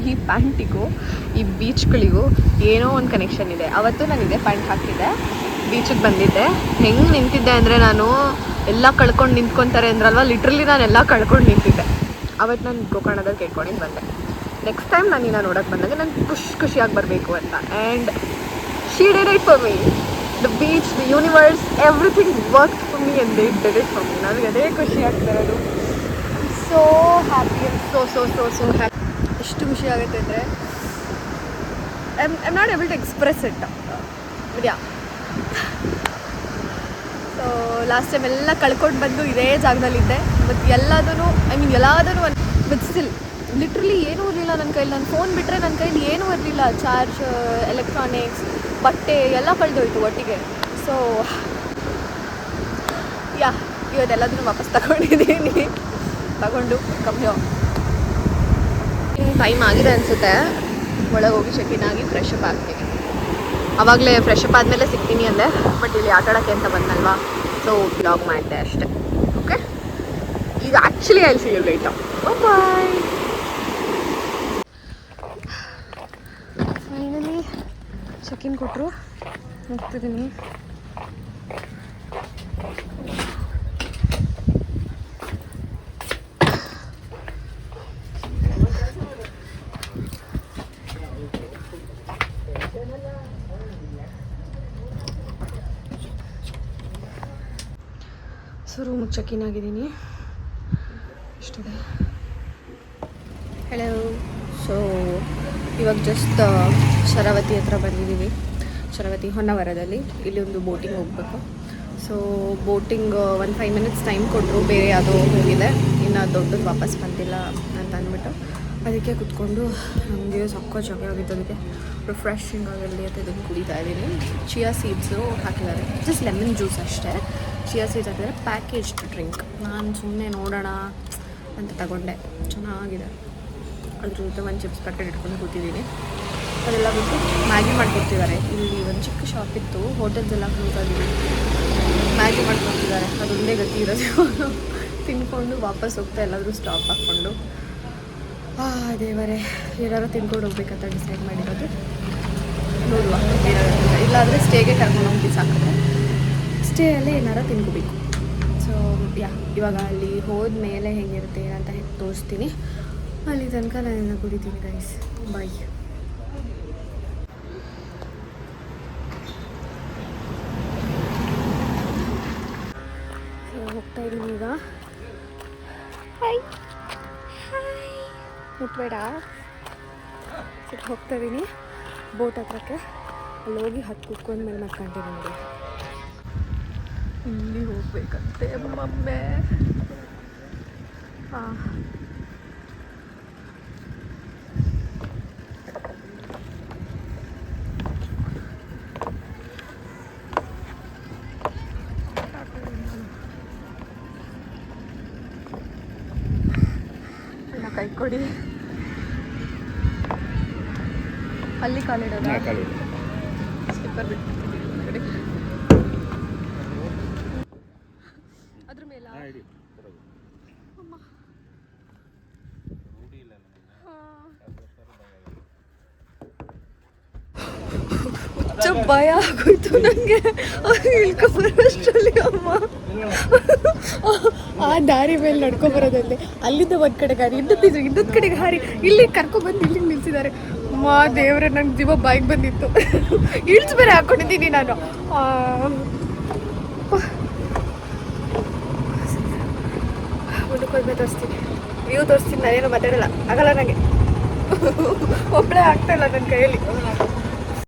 A: ಈ ಪ್ಯಾಂಟಿಗೂ ಈ ಬೀಚ್ಗಳಿಗೂ ಏನೋ ಒಂದು ಕನೆಕ್ಷನ್ ಇದೆ. ಅವತ್ತು ನಾನು ಇದೇ ಪ್ಯಾಂಟ್ ಹಾಕಿದ್ದೆ, ಬೀಚಿಗೆ ಬಂದಿದ್ದೆ. ಹೆಂಗೆ ನಿಂತಿದ್ದೆ ಅಂದರೆ, ನಾನು ಎಲ್ಲ ಕಳ್ಕೊಂಡು ನಿಂತ್ಕೊತಾರೆ ಅಂದ್ರಲ್ವ, ಲಿಟ್ರಲಿ ನಾನು ಎಲ್ಲ ಕಳ್ಕೊಂಡು ನಿಂತಿದ್ದೆ. ಅವತ್ತು ನಾನು ಗೋಕರ್ಣದಲ್ಲಿ ಕೇಳ್ಕೊಂಡಿದ್ದು ಬಂದೆ. ನೆಕ್ಸ್ಟ್ ಟೈಮ್ ನಾನು ಇನ್ನು ನೋಡೋಕ್ಕೆ ಬಂದಾಗ ನಾನು ಖುಷಿಯಾಗಿ ಬರಬೇಕು ಅಂತ. And she did it for me. The beach, the universe, everything work for me and they did it for me. ನನಗೆ ಅದೇ ಖುಷಿ ಆಗ್ತಿರೋದು. So happy, so so so so happy. ಎಷ್ಟು ಖುಷಿ ಆಗುತ್ತೆ ಅಂದರೆ I not able to express it. ಇದೆಯಾ? So last time ಎಲ್ಲ ಕಳ್ಕೊಂಡು ಬಂದು ಇದೇ ಜಾಗದಲ್ಲಿದ್ದೆ. ಮತ್ತು ಎಲ್ಲದೂ ಬಟ್ ಸ್ಟಿಲ್ ಲಿಟ್ರಲಿ ಏನೂ ಇರಲಿಲ್ಲ ನನ್ನ ಕೈಲಿ. ನನ್ನ ಫೋನ್ ಬಿಟ್ಟರೆ ನನ್ನ ಕೈಲಿ ಏನೂ ಇರಲಿಲ್ಲ. ಚಾರ್ಜ್, ಎಲೆಕ್ಟ್ರಾನಿಕ್ಸ್, ಬಟ್ಟೆ ಎಲ್ಲ ಕಳೆದೋಯ್ತು ಒಟ್ಟಿಗೆ. ಸೊ ಇವತ್ತೆಲ್ಲದನ್ನು ವಾಪಸ್ ತಗೊಂಡಿದ್ದೀನಿ. ತಗೊಂಡು ಕಮ್ಮಿ ಟೈಮ್ ಆಗಿದೆ ಅನಿಸುತ್ತೆ. ಒಳಗೆ ಹೋಗಿ ಚೆಕ್-ಇನ್ ಆಗಿ ಫ್ರೆಶ್ ಅಪ್ ಆಗ್ತೀನಿ. ಆವಾಗಲೇ ಫ್ರೆಶ್ ಅಪ್ ಆದಮೇಲೆ ಸಿಗ್ತೀನಿ ಅಂದೆ, ಬಟ್ ಇಲ್ಲಿ ಆಟ ಆಡೋಕ್ಕೆ ಅಂತ ಬಂದಲ್ವಾ, ಸೊ ಬ್ಲಾಗ್ ಮಾಡಿದೆ ಅಷ್ಟೆ. ಓಕೆ, ಈಗ actually I will see you later. Bye. Finally check in ಕೊಟ್ಟರು, ಹೋಗ್ತಿದ್ದೀನಿ. ಸೊ ರೂಮಿಗೆ ಚೆಕ್-ಇನ್ ಆಗಿದ್ದೀನಿ. ಎಷ್ಟಿದೆ? ಹೆಲೋ. ಸೊ ಇವಾಗ ಜಸ್ಟ್ ಶರಾವತಿ ಹತ್ರ ಬಂದಿದ್ದೀವಿ. ಶರಾವತಿ ಹೊನ್ನವರದಲ್ಲಿ. ಇಲ್ಲಿ ಒಂದು ಬೋಟಿಂಗ್ ಹೋಗಬೇಕು. ಸೊ ಬೋಟಿಂಗ್ 5 ಮಿನಿಟ್ಸ್ ಟೈಮ್ ಕೊಟ್ಟರು. ಬೇರೆ ಯಾವುದೋ ಹೋಗಿದೆ, ಇನ್ನು ದೊಡ್ಡದು ವಾಪಸ್ ಬಂದಿಲ್ಲ ಅಂತ ಅಂದ್ಬಿಟ್ಟು ಅದಕ್ಕೆ ಕುತ್ಕೊಂಡು ನಮಗೆ ಸೊಕ್ಕ ಜೊಗೆ ಆಗಿತ್ತು. ಅದಕ್ಕೆ ರಿಫ್ರೆಶಿಂಗ್ ಆಗಿರಲಿ ಅಂತ ಇದನ್ನು ಕುಡಿತಾ ಇದ್ದೀನಿ. ಚಿಯಾ ಸೀಡ್ಸು ಹಾಕಿದ್ದಾರೆ, ಜಸ್ಟ್ ಲೆಮನ್ ಜ್ಯೂಸ್ ಅಷ್ಟೇ. ಚಿಯಾ ಸೀಡ್ಸ್ ಹಾಕಿದರೆ ಪ್ಯಾಕೇಜ್ಡ್ ಡ್ರಿಂಕ್. ನಾನು ಸುಮ್ಮನೆ ನೋಡೋಣ ಅಂತ ತಗೊಂಡೆ. ಚೆನ್ನಾಗಿದೆ. ಅದ್ರ ಜೊತೆ ಒಂದು ಚಿಪ್ಸ್ ಪ್ಯಾಕೆಟ್ ಇಟ್ಕೊಂಡು ಕೂತಿದ್ದೀನಿ. ಅದೆಲ್ಲ ಬಿಟ್ಟು ಮ್ಯಾಗಿ ಮಾಡ್ಕೊಡ್ತಿದ್ದಾರೆ. ಇಲ್ಲಿ ಒಂದು ಚಿಕ್ಕ ಶಾಪ್ ಇತ್ತು, ಹೋಟೆಲ್ಸ್ ಎಲ್ಲ ಕ್ಲೋಸ್ ಆಗಿದೆ. ಮ್ಯಾಗಿ ಮಾಡ್ಕೊಡ್ತಿದ್ದಾರೆ. ಅದೊಂದೇ ಗತಿ ಇರೋದು. ತಿನ್ಕೊಂಡು ವಾಪಸ್ ಹೋಗ್ತಾ ಎಲ್ಲಾದರೂ ಸ್ಟಾಪ್ ಹಾಕ್ಕೊಂಡು ದೇವರೇ ಏನಾರು ತಿನ್ಕೊಂಡು ಹೋಗ್ಬೇಕಂತ ಡಿಸೈಡ್ ಮಾಡಿರೋದು. ನೋಡುವ ಏನಾಗುತ್ತೆ. ಇಲ್ಲಾಂದರೆ ಸ್ಟೇಗೆ ಕರ್ಕೊಂಡು ಹೋಗಿ ಸಾಕುತ್ತೆ. ಸ್ಟೇಯಲ್ಲಿ ಏನಾರು ತಿನ್ಕೋಬೇಕು. ಸೊ ಇವಾಗ ಅಲ್ಲಿ ಹೋದ್ಮೇಲೆ ಹೇಗಿರುತ್ತೆ ಏನಂತ ತೋರಿಸ್ತೀನಿ. ಅಲ್ಲಿ ತನಕ ನಾನು ಕುಡಿತೀನಿ ಗೈಸ್. ಬಾಯ್. ಹೋಗ್ತಾ ಇದ್ದೀನಿ ಈಗ. ಹಾಯ್ ಹಾಯ್, ಮುಟ್ಬೇಡ. ಹೋಗ್ತಾ ಇದ್ದೀನಿ ಬೋಟ್ ಹತ್ರಕ್ಕೆ. ಅಲ್ಲಿ ಹೋಗಿ ಕುತ್ಕೊಂಡು ಮೇಲೆ ಮಲ್ಕೊಂತೀನಿ ನೋಡಿ. ಇಲ್ಲಿ ಹೋಗ್ಬೇಕಂತೆ ಮಮ್ಮೆ. ಹಾಂ, ಕೈ ಕೊಡಿ. ಅಲ್ಲಿ ಕಾಲಿಡೋದ ಸ್ಲಿಪ್ಪರ್ ಬಿಟ್ಟು ಅದ್ರ ಮೇಲೆ ಭಯ ಆಗೋಯ್ತು ನನಗೆ ಇಳ್ಕೊಂಬರೋಷ್ಟರಲ್ಲಿ. ಅಮ್ಮ ಆ ದಾರಿ ಮೇಲೆ ನಡ್ಕೊಂಬರೋದಲ್ಲಿ ಅಲ್ಲಿಂದ ಒಂದು ಕಡೆಗೆ ಹಾರಿ ಇನ್ನೊಂದು ಕಡೆಗೆ ಹಾರಿ ಇಲ್ಲಿ ಕರ್ಕೊಬಂದು ಇಲ್ಲಿಗೆ ನಿಲ್ಸಿದ್ದಾರೆ. ಮಾ ದೇವ್ರೆ, ನಂಗೆ ಜೀವ ಬಾಯಿಗೆ ಬಂದಿತ್ತು. ಇಳ್ಸ್ ಬೇರೆ ಹಾಕೊಂಡಿದ್ದೀನಿ ನಾನು. ಮುಂದಕ್ಕೆ ಹೋದ್ಮೇಲೆ ತೋರಿಸ್ತೀನಿ, ವ್ಯೂ ತೋರಿಸ್ತೀನಿ. ನಾನೇನು ಮಾತಾಡಲ್ಲ, ಆಗಲ್ಲ ನನಗೆ. ಒಬ್ಬಳೇ ಆಗ್ತಾಯಿಲ್ಲ ನನ್ನ ಕೈಯಲ್ಲಿ.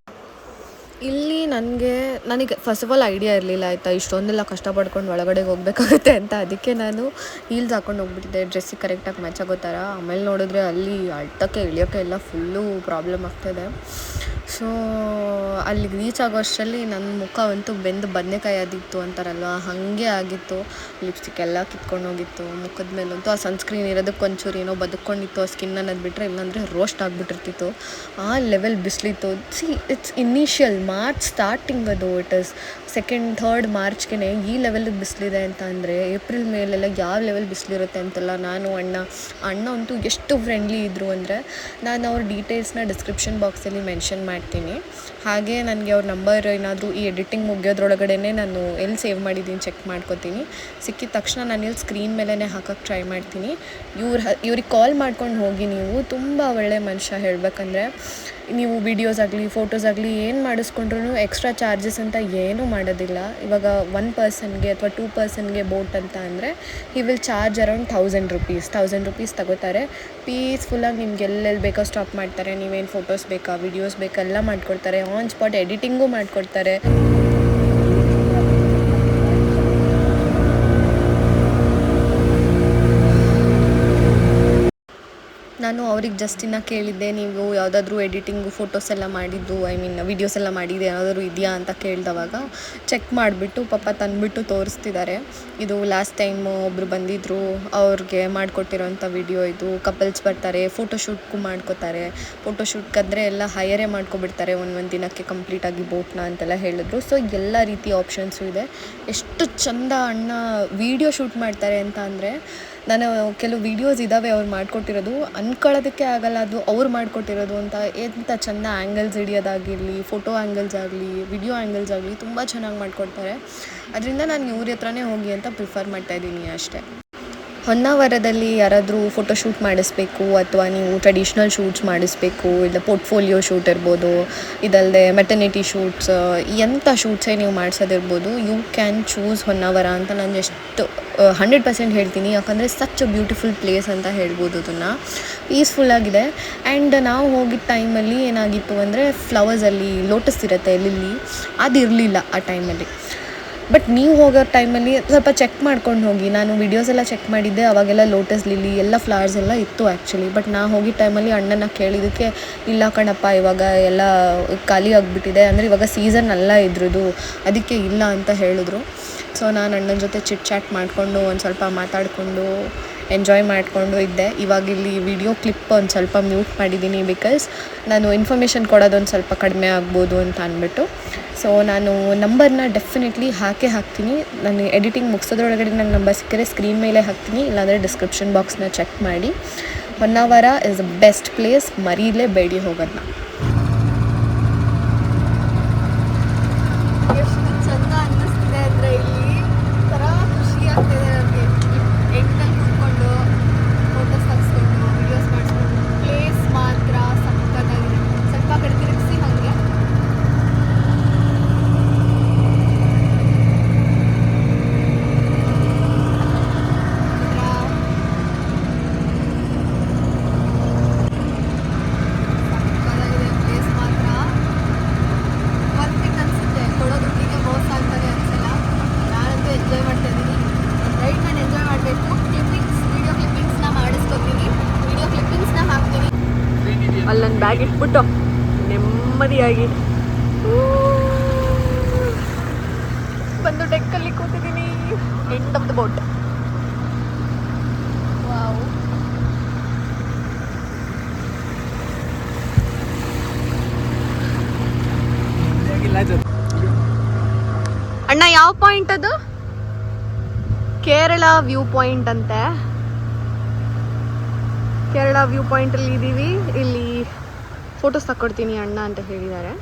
A: ಇಲ್ಲಿ ನನಗೆ ಫಸ್ಟ್ ಆಫ್ ಆಲ್ ಐಡಿಯಾ ಇರಲಿಲ್ಲ ಆಯಿತಾ, ಇಷ್ಟೊಂದೆಲ್ಲ ಕಷ್ಟಪಡ್ಕೊಂಡು ಒಳಗಡೆಗೆ ಹೋಗ್ಬೇಕಾಗುತ್ತೆ ಅಂತ. ಅದಕ್ಕೆ ನಾನು ಹೀಲ್ಸ್ ಹಾಕೊಂಡು ಹೋಗ್ಬಿಟ್ಟಿದ್ದೆ, ಡ್ರೆಸ್ಸಿಗೆ ಕರೆಕ್ಟಾಗಿ ಮ್ಯಾಚ್ ಆಗೋ ಥರ. ಆಮೇಲೆ ನೋಡಿದ್ರೆ ಅಲ್ಲಿ ಅಳ್ತಕ್ಕೆ ಇಳಿಯೋಕ್ಕೆ ಎಲ್ಲ ಫುಲ್ಲು ಪ್ರಾಬ್ಲಮ್ ಆಗ್ತಾಯಿದೆ. ಸೊ ಅಲ್ಲಿಗೆ ರೀಚ್ ಆಗೋ ಅಷ್ಟರಲ್ಲಿ ನನ್ನ ಮುಖ ಅಂತೂ ಬೆಂದು ಬದನೆಕಾಯಿ ಆದಿತ್ತು ಅಂತಾರಲ್ವ, ಹಾಗೆ ಆಗಿತ್ತು. ಲಿಪ್ಸ್ಟಿಕ್ ಎಲ್ಲ ಕಿತ್ಕೊಂಡು ಹೋಗಿತ್ತು ಮುಖದ ಮೇಲಂತೂ. ಆ ಸನ್ಸ್ಕ್ರೀನ್ ಇರೋದಕ್ಕೆ ಒಂಚೂರು ಏನೋ ಬದುಕೊಂಡಿತ್ತು ಆ ಸ್ಕಿನ್ ಅನ್ನೋದು ಬಿಟ್ಟರೆ, ಇಲ್ಲಾಂದರೆ ರೋಸ್ಟ್ ಆಗಿಬಿಟ್ಟಿರ್ತಿತ್ತು. ಆ ಲೆವೆಲ್ ಬಿಸಿಲಿತ್ತು. See it's initial March starting ಅದು. ಇಟ್ ಇಸ್ 2nd 3rd ಮಾರ್ಚ್ಗೆ ಈ ಲೆವೆಲಿಗೆ ಬಿಸಿಲಿದೆ ಅಂತ ಅಂದರೆ, ಏಪ್ರಿಲ್ ಮೇಲೆಲ್ಲ ಯಾವ ಲೆವೆಲ್ ಬಿಸಿಲಿರುತ್ತೆ ಅಂತಲ್ಲ. ನಾನು ಅಣ್ಣ ಅಂತೂ ಎಷ್ಟು ಫ್ರೆಂಡ್ಲಿ ಇದ್ದರು ಅಂದರೆ, ನಾನು ಅವ್ರ ಡೀಟೇಲ್ಸ್ನ ಡಿಸ್ಕ್ರಿಪ್ಷನ್ ಬಾಕ್ಸಲ್ಲಿ ಮೆನ್ಷನ್ ಮಾಡ್ತೀನಿ. ಹಾಗೆ ನನಗೆ ಅವ್ರ ನಂಬರ್ ಏನಾದರೂ ಈ ಎಡಿಟಿಂಗ್ ಮುಗಿಯೋದ್ರೊಳಗಡೆ ನಾನು ಎಲ್ಲಿ ಸೇವ್ ಮಾಡಿದ್ದೀನಿ ಚೆಕ್ ಮಾಡ್ಕೊತೀನಿ. ಸಿಕ್ಕಿದ ತಕ್ಷಣ ನಾನು ಇಲ್ಲಿ ಸ್ಕ್ರೀನ್ ಮೇಲೇ ಹಾಕೋಕ್ಕೆ ಟ್ರೈ ಮಾಡ್ತೀನಿ. ಇವ್ರಿಗೆ ಕಾಲ್ ಮಾಡ್ಕೊಂಡು ಹೋಗಿ. ನೀವು ತುಂಬ ಒಳ್ಳೆ ಮನುಷ್ಯ ಹೇಳಬೇಕಂದ್ರೆ. ನೀವು ವೀಡಿಯೋಸ್ ಆಗಲಿ ಫೋಟೋಸ್ ಆಗಲಿ ಏನು ಮಾಡಿಸ್ಕೊಂಡ್ರೂ ಎಕ್ಸ್ಟ್ರಾ ಚಾರ್ಜಸ್ ಅಂತ ಏನೂ ಮಾಡೋದಿಲ್ಲ. ಇವಾಗ 1 ಪರ್ಸನ್ಗೆ ಅಥವಾ 2 ಪರ್ಸನ್ಗೆ ಬೋಟ್ ಅಂತ ಅಂದರೆ he will charge around 1000 rupees ತಗೋತಾರೆ. ಪೀಸ್ಫುಲ್ಲಾಗಿ ನಿಮ್ಗೆ ಎಲ್ಲೆಲ್ಲಿ ಬೇಕೋ ಸ್ಟಾಪ್ ಮಾಡ್ತಾರೆ. ನೀವೇನು ಫೋಟೋಸ್ ಬೇಕಾ ವೀಡಿಯೋಸ್ ಬೇಕಾ ಎಲ್ಲ ಮಾಡಿಕೊಡ್ತಾರೆ. ಆನ್ ಸ್ಪಾಟ್ ಎಡಿಟಿಂಗು ಮಾಡಿಕೊಡ್ತಾರೆ. ನಾನು ಅವ್ರಿಗೆ ಜಸ್ಟ್ ಇನ್ನು ಕೇಳಿದ್ದೆ, ನೀವು ಯಾವುದಾದ್ರೂ ಎಡಿಟಿಂಗು ಫೋಟೋಸ್ ಎಲ್ಲ ಮಾಡಿದ್ದು, ವೀಡಿಯೋಸ್ ಎಲ್ಲ ಮಾಡಿದ್ದು ಯಾವುದಾದ್ರೂ ಇದೆಯಾ ಅಂತ ಕೇಳಿದವಾಗ ಚೆಕ್ ಮಾಡಿಬಿಟ್ಟು ಪಾಪ ತಂದುಬಿಟ್ಟು ತೋರಿಸ್ತಿದ್ದಾರೆ. ಇದು ಲಾಸ್ಟ್ ಟೈಮ್ ಒಬ್ಬರು ಬಂದಿದ್ದರು, ಅವ್ರಿಗೆ ಮಾಡಿಕೊಟ್ಟಿರೋಂಥ ವಿಡಿಯೋ ಇದು. ಕಪಲ್ಸ್ ಬರ್ತಾರೆ, ಫೋಟೋಶೂಟ್ಗೂ ಮಾಡ್ಕೋತಾರೆ. ಫೋಟೋಶೂಟ್ಗಾದರೆ ಎಲ್ಲ ಹೈಯರೇ ಮಾಡ್ಕೊಬಿಡ್ತಾರೆ ಒಂದು ದಿನಕ್ಕೆ ಕಂಪ್ಲೀಟಾಗಿ ಬೋಟ್ನ ಅಂತೆಲ್ಲ ಹೇಳಿದ್ರು. ಸೊ ಎಲ್ಲ ರೀತಿಯ ಆಪ್ಷನ್ಸು ಇದೆ. ಎಷ್ಟು ಚಂದ ಅಣ್ಣ ವೀಡಿಯೋ ಶೂಟ್ ಮಾಡ್ತಾರೆ ಅಂತ ಅಂದರೆ, ನಾನು ಕೆಲವು ವೀಡಿಯೋಸ್ ಇದ್ದಾವೆ ಅವ್ರು ಮಾಡಿಕೊಟ್ಟಿರೋದು, ಅಂದ್ಕೊಳ್ಳೋದಕ್ಕೆ ಆಗಲ್ಲ ಅದು ಅವ್ರು ಮಾಡಿಕೊಟ್ಟಿರೋದು ಅಂತ. ಎಂಥ ಚೆಂದ ಆ್ಯಂಗಲ್ಸ್ ಹಿಡಿಯೋದಾಗಿರಲಿ, ಫೋಟೋ ಆ್ಯಂಗಲ್ಸ್ ಆಗಲಿ, ವಿಡಿಯೋ ಆ್ಯಂಗಲ್ಸ್ ಆಗಲಿ ತುಂಬ ಚೆನ್ನಾಗಿ ಮಾಡಿಕೊಡ್ತಾರೆ. ಅದರಿಂದ ನಾನು ಇವ್ರ ಹತ್ರನೇ ಹೋಗಿ ಅಂತ ಪ್ರಿಫರ್ ಮಾಡ್ತಾಯಿದ್ದೀನಿ ಅಷ್ಟೇ. ಹೊನ್ನಾವರದಲ್ಲಿ ಯಾರಾದರೂ ಫೋಟೋಶೂಟ್ ಮಾಡಿಸ್ಬೇಕು ಅಥವಾ ನೀವು ಟ್ರೆಡಿಷ್ನಲ್ ಶೂಟ್ಸ್ ಮಾಡಿಸ್ಬೇಕು, ಇಲ್ಲ ಪೋರ್ಟ್ಫೋಲಿಯೋ ಶೂಟ್ ಇರ್ಬೋದು, ಇದಲ್ಲದೆ ಮೆಟರ್ನಿಟಿ ಶೂಟ್ಸ್, ಎಂಥ ಶೂಟ್ಸೇ ನೀವು ಮಾಡಿಸೋದಿರ್ಬೋದು, ಯು ಕ್ಯಾನ್ ಚೂಸ್ ಹೊನ್ನಾವರ ಅಂತ ನಾನು ಎಷ್ಟು 100% ಹೇಳ್ತೀನಿ. ಯಾಕಂದರೆ ಸಚ್ ಅ ಬ್ಯೂಟಿಫುಲ್ ಪ್ಲೇಸ್ ಅಂತ ಹೇಳ್ಬೋದು. ಅದನ್ನು ಪೀಸ್ಫುಲ್ಲಾಗಿದೆ. ಆ್ಯಂಡ್ ನಾವು ಹೋಗಿದ್ದ ಟೈಮಲ್ಲಿ ಏನಾಗಿತ್ತು ಅಂದರೆ, ಫ್ಲವರ್ಸಲ್ಲಿ ಲೋಟಸ್ ಇರುತ್ತೆ ಲಿಲ್ಲಿ, ಅದಿರಲಿಲ್ಲ ಆ ಟೈಮಲ್ಲಿ. ಬಟ್ ನೀವು ಹೋಗೋ ಟೈಮಲ್ಲಿ ಸ್ವಲ್ಪ ಚೆಕ್ ಮಾಡ್ಕೊಂಡು ಹೋಗಿ. ನಾನು ವೀಡಿಯೋಸ್ ಎಲ್ಲ ಚೆಕ್ ಮಾಡಿದ್ದೆ, ಅವಾಗೆಲ್ಲ ಲೋಟಸ್ ಲಿಲ್ಲಿ ಎಲ್ಲ ಫ್ಲವರ್ಸ್ ಎಲ್ಲ ಇತ್ತು ಆ್ಯಕ್ಚುಲಿ. ಬಟ್ ನಾ ಹೋಗಿದ್ದ ಟೈಮಲ್ಲಿ ಅಣ್ಣನ ಕೇಳಿದ್ದಕ್ಕೆ, ಇಲ್ಲ ಕಣಪ್ಪ ಇವಾಗ ಎಲ್ಲ ಖಾಲಿ ಆಗಿಬಿಟ್ಟಿದೆ, ಅಂದರೆ ಇವಾಗ ಸೀಸನ್ ಅಲ್ಲ ಇದ್ರದ್ದು, ಅದಕ್ಕೆ ಇಲ್ಲ ಅಂತ ಹೇಳಿದ್ರು. ಸೊ ನಾನು ಅಣ್ಣನ ಜೊತೆ ಚಿಟ್ ಚಾಟ್ ಮಾಡಿಕೊಂಡು ಒಂದು ಸ್ವಲ್ಪ ಮಾತಾಡಿಕೊಂಡು ಎಂಜಾಯ್ ಮಾಡಿಕೊಂಡು ಇದ್ದೆ. ಇವಾಗ ಇಲ್ಲಿ ವಿಡಿಯೋ ಕ್ಲಿಪ್ ಒಂದು ಸ್ವಲ್ಪ ಮ್ಯೂಟ್ ಮಾಡಿದ್ದೀನಿ, ಬಿಕಾಸ್ ನಾನು ಇನ್ಫಾರ್ಮೇಷನ್ ಕೊಡೋದೊಂದು ಸ್ವಲ್ಪ ಕಡಿಮೆ ಆಗ್ಬೋದು ಅಂತ ಅಂದ್ಬಿಟ್ಟು. ಸೊ ನಾನು ನಂಬರ್ನ ಡೆಫಿನೆಟ್ಲಿ ಹಾಕ್ತೀನಿ. ನಾನು ಎಡಿಟಿಂಗ್ ಮುಗಿಸೋದ್ರೊಳಗಡೆ ನಂಗೆ ನಂಬರ್ ಸಿಕ್ಕರೆ ಸ್ಕ್ರೀನ್ ಮೇಲೆ ಹಾಕ್ತೀನಿ, ಇಲ್ಲಾಂದರೆ ಡಿಸ್ಕ್ರಿಪ್ಷನ್ ಬಾಕ್ಸ್ನ ಚೆಕ್ ಮಾಡಿ. Honnavar is a best place, ಮರೀಲೇಬೇಡಿ ಹೋಗೋದನ್ನ. ಎಷ್ಟು ಚೆಂದ ಅನ್ನಿಸ್ತಿದೆ ಅಂದರೆ ಇಲ್ಲಿ ಥರ ಖುಷಿ ಆಗ್ತಿದೆ ನನಗೆ. ಎಂಟಲ್ಲಿ ಕೂತ್ಕೊಂಡು ಫೋಟೋಸ್ ತೆಗೆಸ್ಕೊಂಡು ವೀಡಿಯೋಸ್ ಮಾಡಿಸ್ಕೊಂಡು, ಪ್ಲೇಸ್ ಮಾತ್ರ ಸಕ್ಕತ್ತಾಗಿದೆ. ಸ್ವಲ್ಪ ಕಡೆ ತಿರುಗಿಸಿ ಹಾಗೆ. ಅಲ್ಲಿ ನನ್ನ ಬ್ಯಾಗ್ ಇಟ್ಬಿಟ್ಟು ನೆಮ್ಮದಿಯಾಗಿ ಬಂದು ಡೆಕ್ಕಲ್ಲಿ ಕೂತಿದ್ದೀನಿ. End of the boat. Wow, ಯಾವ ಪಾಯಿಂಟ್ ಅದು? ಕೇರಳ ವ್ಯೂ ಪಾಯಿಂಟ್ ಅಂತೆ. ಕೇರಳ ವ್ಯೂ ಪಾಯಿಂಟ್ ಅಲ್ಲಿ ಇದೀವಿ. ಇಲ್ಲಿ ಫೋಟೋಸ್ ತಕ್ಕೊಡ್ತೀನಿ ಅಣ್ಣ ಅಂತ ಹೇಳಿದ್ದಾರೆ,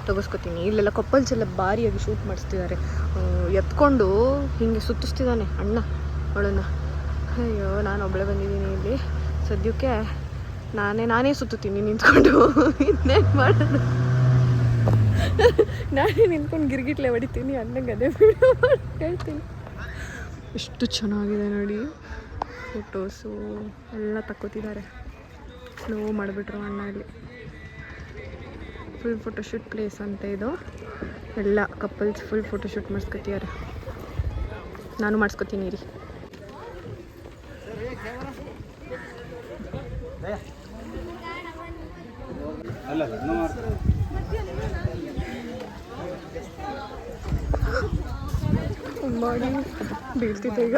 A: ತೆಗೆಸ್ಕೊತೀನಿ. ಇಲ್ಲೆಲ್ಲ ಕಪ್ಪಲ್ಸ್ ಎಲ್ಲ ಭಾರಿಯಾಗಿ ಶೂಟ್ ಮಾಡಿಸ್ತಿದ್ದಾರೆ. ಎತ್ಕೊಂಡು ಹಿಂಗೆ ಸುತ್ತಿಸ್ತಿದ್ದಾನೆ ಅಣ್ಣ ಅವಳನ್ನು. ಅಯ್ಯೋ, ನಾನು ಒಬ್ಬಳೇ ಬಂದಿದ್ದೀನಿ ಇಲ್ಲಿ ಸದ್ಯಕ್ಕೆ. ನಾನೇ ಸುತ್ತುತ್ತೀನಿ ನಿಂತ್ಕೊಂಡು. ಇನ್ನೇನು ಮಾಡೋದು, ನಾನೇ ನಿಂತ್ಕೊಂಡು ಗಿರ್ಗಿಟ್ಲೆ ಹೊಡಿತೀನಿ. ಅಣ್ಣಂಗೆ ಅದೇ ವಿಡಿಯೋ ಹೇಳ್ತೀನಿ. ಎಷ್ಟು ಚೆನ್ನಾಗಿದೆ ನೋಡಿ, ಫೋಟೋಸು ಎಲ್ಲ ತಕ್ಕೋತಿದ್ದಾರೆ. ಸ್ಲೋ ಮಾಡಿಬಿಟ್ರು ಅಣ್ಣ. ಇಲ್ಲಿ ಫುಲ್ ಫೋಟೋಶೂಟ್ ಪ್ಲೇಸ್ ಅಂತ ಇದು. ಎಲ್ಲ ಕಪಲ್ಸ್ ಫುಲ್ ಫೋಟೋಶೂಟ್ ಮಾಡಿಸ್ಕೊತಿದ್ದಾರೆ. ನಾನು ಮಾಡಿಸ್ಕೊತೀನಿ ರೀ. ಮಾಡಿ ಬೀಳ್ತಿದ್ದೆ ಈಗ.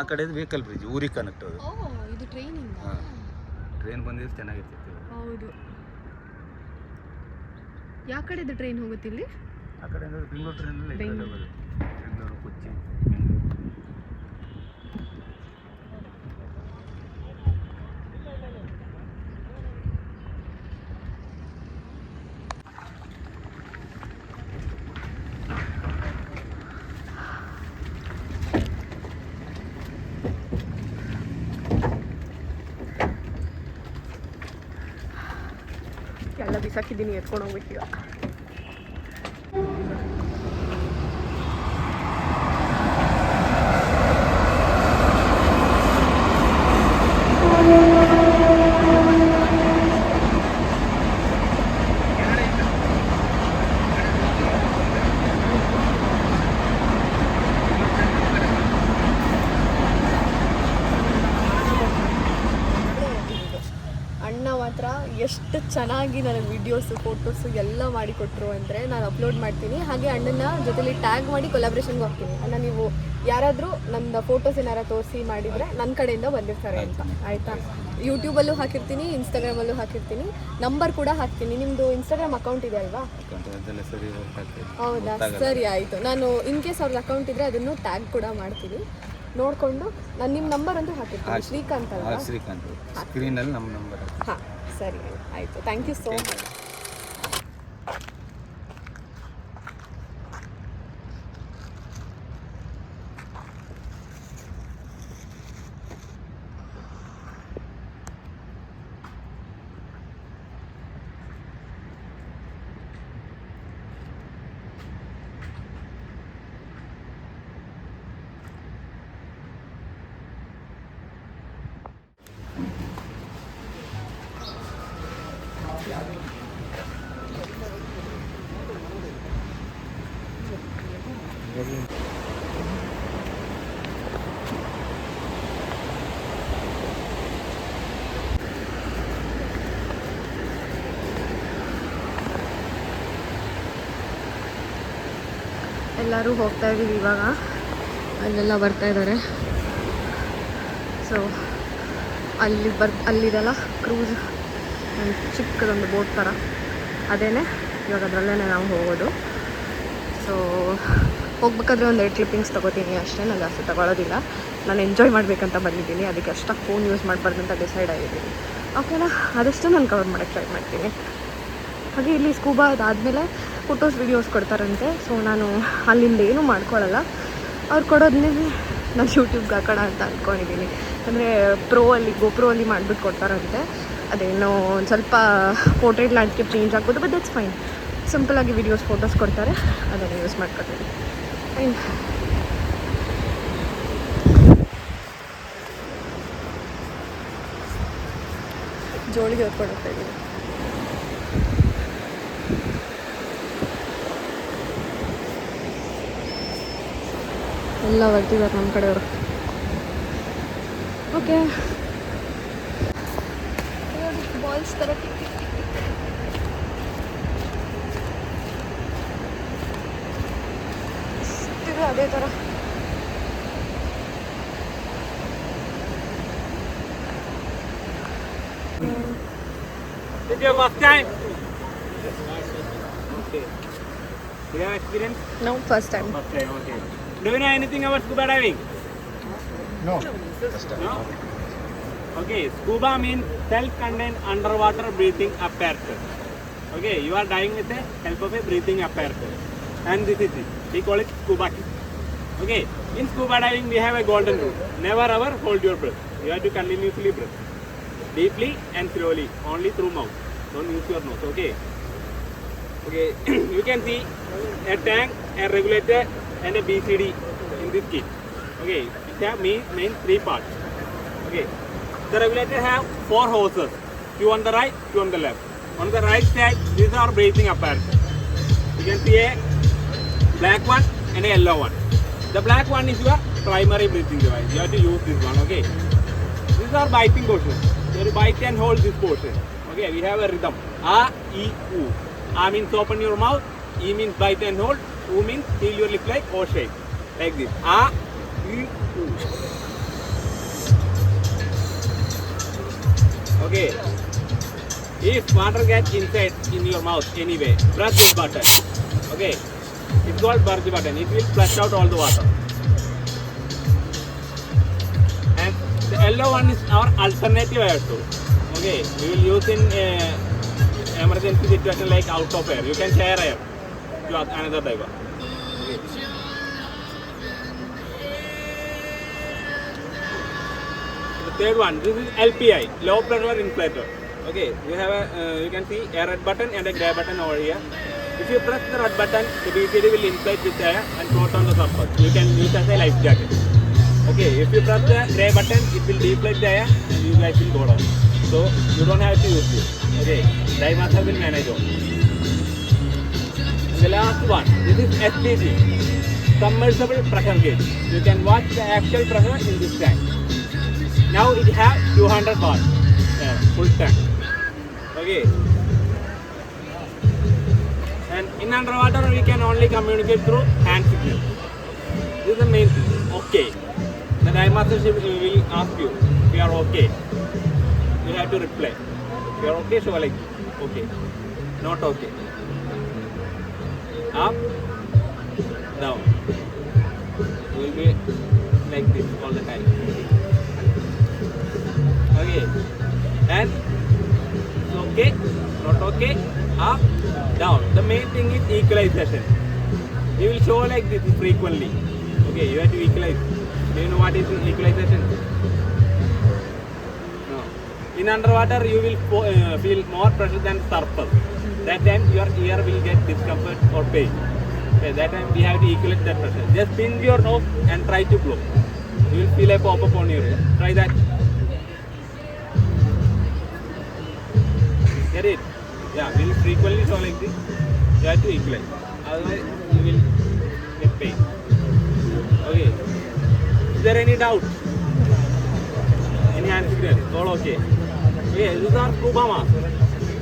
C: ಆ ಕಡೆ ವೆಹಿಕಲ್ ಬ್ರಿಡ್ಜ್ ಊರಿಗೆ ಕನೆಕ್ಟ್ ಅದು.
A: ಇದು ಟ್ರೈನಿಂಗ್.
C: ಟ್ರೈನ್ ಬಂದಿದ್ರೆ ಚೆನ್ನಾಗಿರ್ತಿತ್ತು.
A: ಹೌದು. ಯಾವ ಕಡೆದು ಟ್ರೈನ್ ಹೋಗುತ್ತೆ ಇಲ್ಲಿ?
C: ಆ ಕಡೆ ಅಂದ್ರೆ ಬೆಂಗಳೂರು ಟ್ರೈನಲ್ಲಿ ಬೆಂಗಳೂರು, ಕೊಚ್ಚಿ,
A: ಎಲ್ಲ ಬಿಸಾಕಿದ್ದೀನಿ, ಎತ್ಕೊಂಡು ಹೋಗ್ಬೇಕೀಗ. ಎಷ್ಟು ಚೆನ್ನಾಗಿ ನನಗೆ ವೀಡಿಯೋಸು ಫೋಟೋಸು ಎಲ್ಲ ಮಾಡಿಕೊಟ್ರು ಅಂದರೆ ನಾನು ಅಪ್ಲೋಡ್ ಮಾಡ್ತೀನಿ. ಹಾಗೆ ಅಣ್ಣನ ಜೊತೆಲಿ ಟ್ಯಾಗ್ ಮಾಡಿ ಕೊಲಾಬ್ರೇಷನ್ಗೆ ಹೋಗ್ತೀನಿ. ಅಣ್ಣ ನೀವು ಯಾರಾದರೂ ನನ್ನ ಫೋಟೋಸ್ ಏನಾರು ತೋರಿಸಿ ಮಾಡಿದರೆ ನನ್ನ ಕಡೆಯಿಂದ ಬಂದಿರ್ತಾರೆ ಅಂತ, ಆಯಿತಾ? ಯೂಟ್ಯೂಬಲ್ಲೂ ಹಾಕಿರ್ತೀನಿ, ಇನ್ಸ್ಟಾಗ್ರಾಮಲ್ಲೂ ಹಾಕಿರ್ತೀನಿ, ನಂಬರ್ ಕೂಡ ಹಾಕ್ತೀನಿ. ನಿಮ್ಮದು ಇನ್ಸ್ಟಾಗ್ರಾಮ್ ಅಕೌಂಟ್ ಇದೆ ಅಲ್ವಾ? ಹೌದಾ, ಸರಿ ಆಯಿತು. ನಾನು ಇನ್ ಕೇಸ್ ಅವ್ರ ಅಕೌಂಟ್ ಇದ್ದರೆ ಅದನ್ನು ಟ್ಯಾಗ್ ಕೂಡ ಮಾಡ್ತೀನಿ. ನೋಡಿಕೊಂಡು ನಾನು ನಿಮ್ಮ ನಂಬರ್ ಅಂತೂ ಹಾಕಿರ್ತೀನಿ. ಶ್ರೀಕಾಂತ್ ಅಲ್ವಾ?
C: ಶ್ರೀಕಾಂತ್. ಸ್ಕ್ರೀನಲ್ಲಿ ನಮ್ಮ ನಂಬರ್.
A: ಹಾಂ, ಸರಿ ಆಯಿತು. Thank you so much. ಎಲ್ಲರೂ ಹೋಗ್ತಾ ಇದ್ದೀವಿ ಇವಾಗ. ಅಲ್ಲೆಲ್ಲ ಬರ್ತಾ ಇದ್ದಾರೆ. ಸೊ ಅಲ್ಲಿದೆಲ್ಲ ಕ್ರೂಸ್, ಚಿಕ್ಕದೊಂದು ಬೋಟ್ ಥರ, ಅದೇನೆ ಇವಾಗ ಅದರಲ್ಲೇ ನಾವು ಹೋಗೋದು. ಸೊ ಹೋಗ್ಬೇಕಾದ್ರೆ ಒಂದು 2 ಕ್ಲಿಪ್ಪಿಂಗ್ಸ್ ತೊಗೋತೀನಿ ಅಷ್ಟೇ, ನಾನು ಜಾಸ್ತಿ ತೊಗೊಳೋದಿಲ್ಲ. ನಾನು ಎಂಜಾಯ್ ಮಾಡಬೇಕಂತ ಬಂದಿದ್ದೀನಿ, ಅದಕ್ಕೆ ಅಷ್ಟಾಗಿ ಫೋನ್ ಯೂಸ್ ಮಾಡಬಾರ್ದು ಅಂತ ಡಿಸೈಡ್ ಆಗಿದ್ದೀನಿ. ಓಕೆನಾ, ಆದಷ್ಟು ನಾನು ಕವರ್ ಮಾಡೋಕ್ಕೆ ಟ್ರೈ ಮಾಡ್ತೀನಿ. ಹಾಗೆ ಇಲ್ಲಿ ಸ್ಕೂಬಾ ಅದಾದಮೇಲೆ ಫೋಟೋಸ್ ವೀಡಿಯೋಸ್ ಕೊಡ್ತಾರಂತೆ. ಸೊ ನಾನು ಅಲ್ಲಿಂದ ಏನೂ ಮಾಡ್ಕೊಳ್ಳಲ್ಲ, ಅವ್ರು ಕೊಡೋದನ್ನೇ ನಾನು ಯೂಟ್ಯೂಬ್ಗೆ ಹಾಕೋಣ ಅಂತ ಅಂದ್ಕೊಂಡಿದ್ದೀನಿ. ಅಂದರೆ ಗೋಪ್ರೋ ಅಲ್ಲಿ ಮಾಡಿಬಿಟ್ಟು ಕೊಡ್ತಾರಂತೆ. ಅದೇನೋ ಒಂದು ಸ್ವಲ್ಪ ಪೋರ್ಟ್ರೇಟ್ ಲ್ಯಾಂಡ್ಸ್ಕೇಪ್ ಚೇಂಜ್ ಆಗ್ಬೋದು, ಬಟ್ ದಟ್ಸ್ ಫೈನ್. ಸಿಂಪಲಾಗಿ ವೀಡಿಯೋಸ್ ಫೋಟೋಸ್ ಕೊಡ್ತಾರೆ, ಅದನ್ನು ಯೂಸ್ ಮಾಡ್ಕೊತೀನಿ. ಫೈನ್. ಜೋಳಿಗೆ ಹೊತ್ಕೊಂಡು ಹೋಗ್ತಾ ಇದ್ದೀನಿ. ಎಲ್ಲ ಬರ್ತಿದ್ದಾರೆ ನಮ್ಮ ಕಡೆಯವರು. ಓಕೆ ಬಾಲ್ಸ್ ಥರ ಇದೆ ಅದೇ ಥರ.
D: Is your first time? Okay. Do you have experience?
A: No first time.
D: First time, okay. Do you know anything about scuba diving?
B: No
D: No? Okay, scuba means self-contained underwater breathing apparatus. Okay, you are diving with the help of a breathing apparatus. And this is it. We call it scuba kit. Okay, in scuba diving we have a golden rule. Never ever hold your breath. You have to continuously breathe. Deeply and slowly, only through mouth. Don't use your nose, okay? Okay, you can see a tank, a regulator and a BCD in this kit. Okay, it have main three parts. Okay, the regulator have 4 hoses, 2 on the right, 2 on the left. On the right side, these are breathing apparatus. You can see a black one and a yellow one. The black one is your primary breathing device. You have to use this one, okay? These are biting portion. You bite and hold this portion. Okay, we have a rhythm. A, E, U. A means open your mouth. E means bite and hold. U means seal your lip like O shape. Like this. A, E, U. Okay. If water gets inside in your mouth anyway, press this button. Okay. It's called purge button. It will flush out all the water. And the yellow one is our alternative air tool. Okay, we will use in emergency situation like out of air. You can share air to another diver. Okay. The third one, this is LPI, low pressure inflator. Okay, you have a you can see a red button and a grey button over here. If you press the red button, the BCD will inflate with air and float on the surface. You can use as a life jacket. Okay, if you press the grey button, it will deflate the air and you guys will go down. So you don't have to use this. Okay, dive master will manage all. The last one, this is SPG, submersible pressure gauge. You can watch the actual pressure in this tank. Now it has 200 bar, full tank. Okay. And in underwater we can only communicate through hand signal. This is the main thing. Okay. The dive master will ask you if you are okay. You have to reply. If you are okay, show like okay. Not okay. Up, down. You will be like this all the time. Okay. And okay, not okay, up, down. The main thing is equalization. You will show like this frequently. Okay, you have to equalize. Do you know what is equalization? No. In underwater, you will feel more pressure than surface. That time your ear will get discomfort or pain. Okay, that time we have to equalize that pressure. Just pinch your nose and try to blow. You will feel a pop-up on your ear. Try that. Get it? Yeah, we will frequently show like this. You have to equalize. Otherwise, you will get pain. Okay. Is there any doubt? Any hand signal? All okay. Okay, these are scuba mask.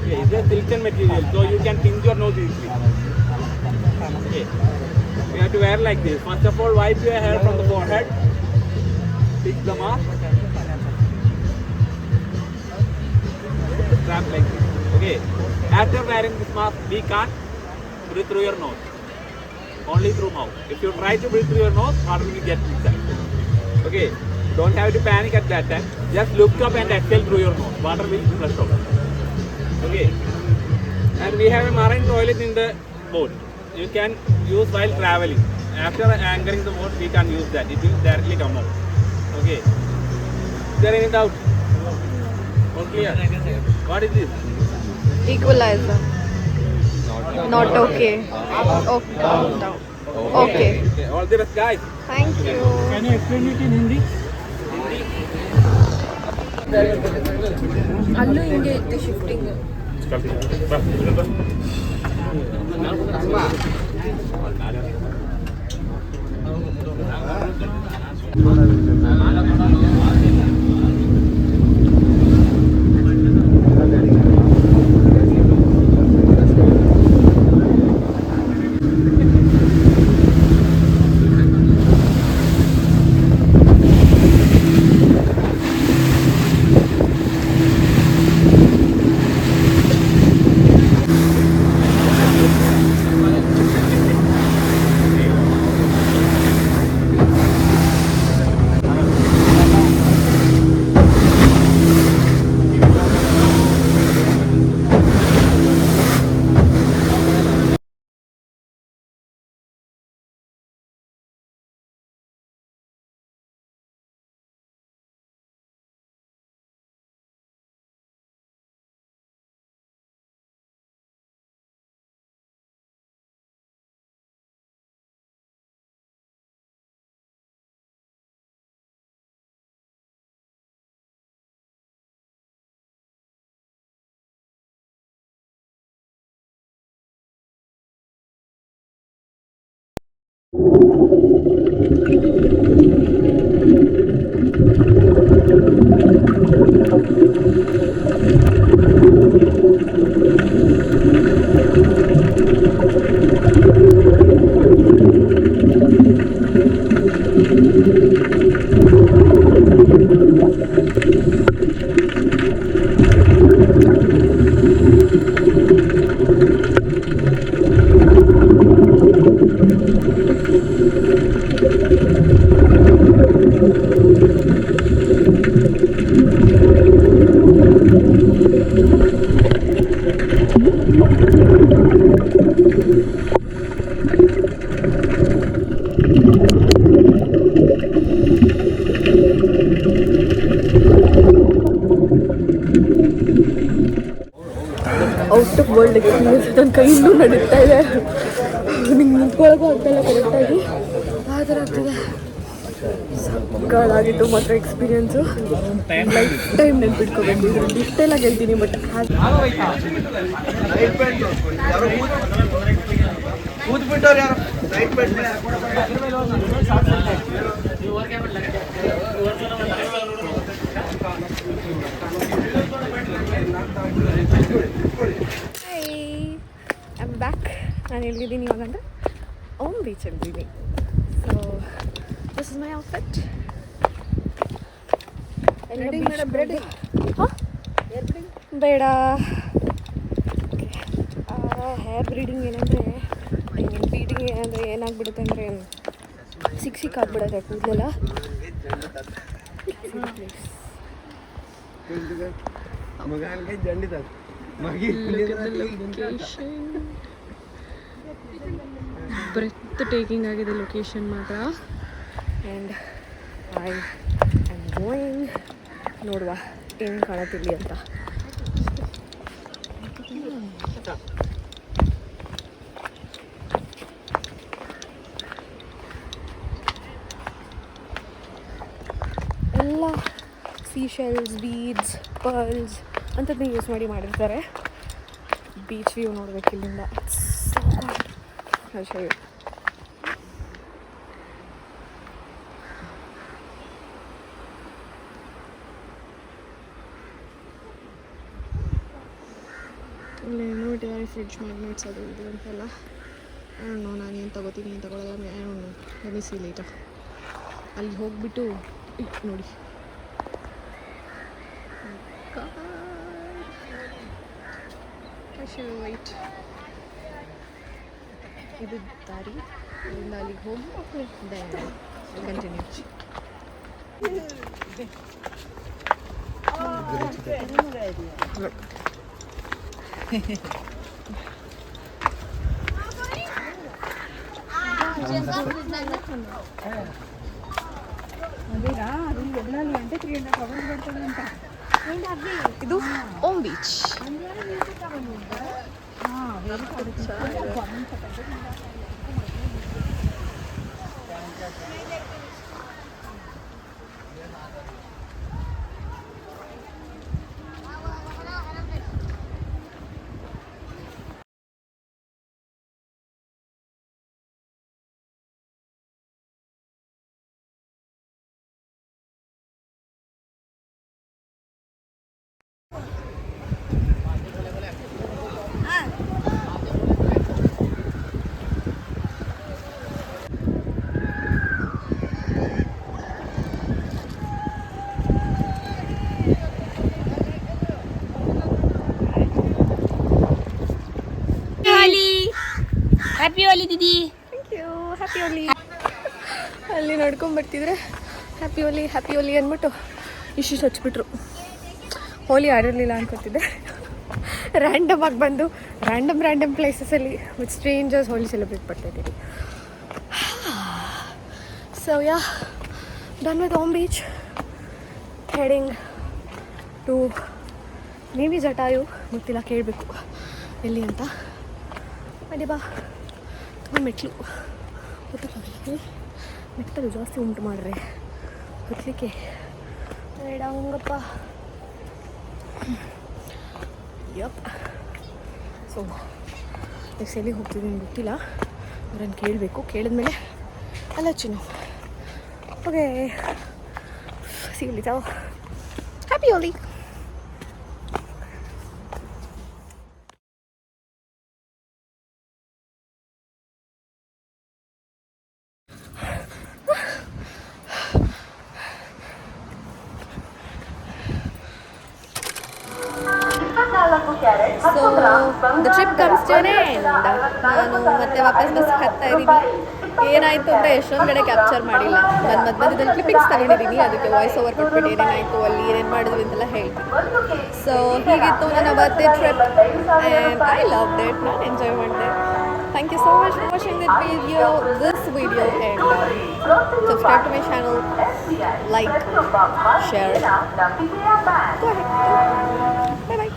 D: Okay, it's a silicone material, so you can pinch your nose easily. Okay. You have to wear like this. First of all, wipe your hair from the forehead. Fix the mask. Strap like this. Okay. After wearing this mask, we can't breathe through your nose. Only through mouth. If you try to breathe through your nose, water will get inside. Okay. Don't have to panic at that time. Just look up and exhale through your nose. Water will flush out. Okay. And we have a marine toilet in the boat. You can use while traveling. After anchoring the boat, we can use that. It will directly come out. Okay. Is there any doubt? All clear? What is this?
A: Equalizer. Not okay. Okay. Down. Okay.
D: Okay. All the best, guys.
A: Thank you.
D: Can you explain it in Hindi?
A: ಅಲ್ಲೂ ಹಿಂಗೆ ಇತ್ತು shifting. Out of world experience. ನನ್ನ ಕೈ ಇನ್ನೂ ನಡೀತಾ ಇದೆ, ನಿಂಗೆ ನಿಂತ್ಕೊಳ್ಳೋಕ್ಕೂ ಆಗ್ತಾಯಿಲ್ಲ ಕರೆಕ್ಟಾಗಿ, ಆ ಥರ ಆಗ್ತಿದೆ. ಸಕ್ಕತ್ತಾಗಿತ್ತು ಮಾತ್ರ ಎಕ್ಸ್ಪೀರಿಯನ್ಸು. Life time ನೆನ್ಪಿಟ್ಕೋಬೇಕು. ಇದ್ರ ಡಿಟೇಲಾಗಿ ಹೇಳ್ತೀನಿ, ಬಟ್ ಐ ಆಮ್ ಬ್ಯಾಕ್. ನಾನು ಎಲ್ಲಿದ್ದೀನಿ ಇವಾಗ ಅಂದರೆ ಓಮ್ ಬೀಚಲ್ಲಿದ್ದೀನಿ. So this is my outfit. ಬೇಡ, ಹೇರ್ ಬ್ರೀಡಿಂಗ್ ಏನಂದರೆ ಬೀಡಿಂಗ್ ಏನಂದರೆ ಏನಾಗ್ಬಿಡುತ್ತೆ ಅಂದರೆ ಸಿಕ್ ಆಗ್ಬಿಡುತ್ತೆ ಕೂದಲೆಲ್ಲ. ಬ್ರೆತ್ ಟೇಕಿಂಗ್ ಆಗಿದೆ ಲೊಕೇಶನ್ ಮಾತ್ರ. And I am going. ನೋಡುವ ಏನು ಕಾಣುತ್ತಿಲ್ಲಿ ಅಂತ. ಎಲ್ಲ ಸೀಶೆಲ್ಸ್, ಬೀಡ್ಸ್, ಪರ್ಲ್ಸ್ ಅಂಥದ್ದನ್ನ ಯೂಸ್ ಮಾಡಿರ್ತಾರೆ. ಬೀಚ್ ವ್ಯೂ ನೋಡ್ಬೇಕು ಇಲ್ಲಿಂದ. Show you. ಇಲ್ಲಿ ನೋಡಿದ್ದಾರೆ ಫ್ರಿಡ್ಜ್ ಮ್ಯಾಗ್ನೆಟ್ಸ್ ಅದು ಇದು ಅಂತೆಲ್ಲ. ನಾನು ಏನು ತೊಗೋತೀನಿ, ಏನು ತೊಗೊಳ್ಳೋಲ್ಲ, ಲೆಮಿಸಿ ಲೈಟ. ಅಲ್ಲಿ ಹೋಗ್ಬಿಟ್ಟು ನೋಡಿ ವೈಟ್ ಇದು ದಾರಿ. ಇಲ್ಲಿಂದ ಅಲ್ಲಿಗೆ ಹೋಗಿ ಕಂಟಿನ್ಯೂ. ಇದು Om beach.
E: Happy Holi didi.
A: Thank you. Happy Holi. ಅಲ್ಲಿ ನಡ್ಕೊಂಬರ್ತಿದ್ರೆ ಹ್ಯಾಪಿ ಹೋಲಿ ಹ್ಯಾಪಿ ಹೋಲಿ ಅಂದ್ಬಿಟ್ಟು ಇಷ್ಟು ಹಚ್ಬಿಟ್ರು. ಹೋಲಿ ಆಡಿರಲಿಲ್ಲ ಅನ್ಕೋತಿದ್ದೆ. ರ್ಯಾಂಡಮ್ ಆಗಿ ಬಂದು ರ್ಯಾಂಡಮ್ ಪ್ಲೇಸಸಲ್ಲಿ ವಿತ್ ಸ್ಟ್ರೇಂಜರ್ಸ್ ಹೋಲಿ ಸೆಲೆಬ್ರೇಟ್ ಮಾಡ್ತಾಯಿದ್ದೀವಿ. So yeah, done with Om beach. Heading to maybe Jatayu, ಗೊತ್ತಿಲ್ಲ, ಕೇಳಬೇಕು ಎಲ್ಲಿ ಅಂತ. ಅದೇ ಬಾ, ತುಂಬ ಮೆಟ್ಲು ಗೊತ್ತಾಗಲಿ. ಮೆಟ್ಟಲು ಜಾಸ್ತಿ ಉಂಟು ಮಾಡ್ರೆ ಹತ್ತಲಿಕ್ಕೆ ಬೇಡ ಹಂಗಪ್ಪ. ಯಪ್. ಸೊ ನೆಕ್ಸ್ಟ್ ಎಲ್ಲಿಗೆ ಹೋಗ್ತಿದ್ದೀನಿ ಗೊತ್ತಿಲ್ಲ, ಅವ್ರನ್ನು ಕೇಳಬೇಕು. ಕೇಳಿದ್ಮೇಲೆ I'll let you know. Okay. See you later. Happy Holi. So the trip comes to an end. ನಾನು ಮತ್ತೆ ವಾಪಸ್ ಬಸ್ ಹತ್ತಾ ಇದ್ದೀನಿ. ಏನಾಯಿತು ಅಂತ ಎಷ್ಟೊಂದು ಕಡೆ ಕ್ಯಾಪ್ಚರ್ ಮಾಡಿಲ್ಲ. ನಾನು ಮಧ್ಯದಲ್ಲಿ ಕ್ಲಿಪ್ಪಿಂಗ್ಸ್ ತಗೊಂಡಿದ್ದೀನಿ, ಅದಕ್ಕೆ ವಾಯ್ಸ್ ಓವರ್ ಕೊಟ್ಬಿಟ್ಟು ಏನೇನಾಯಿತು ಅಲ್ಲಿ ಏನೇನು ಮಾಡಿದ್ವಿ ಅಂತೆಲ್ಲ ಹೇಳ್ತೀನಿ. ಸೊ ಹೀಗಿತ್ತು ನನ್ನ birthday trip and I love it. ನಾನು ಎಂಜಾಯ್ ಮಾಡಿದೆ. Thank you so much for watching this video and subscribe to my channel, like, share. Go ahead. Bye bye.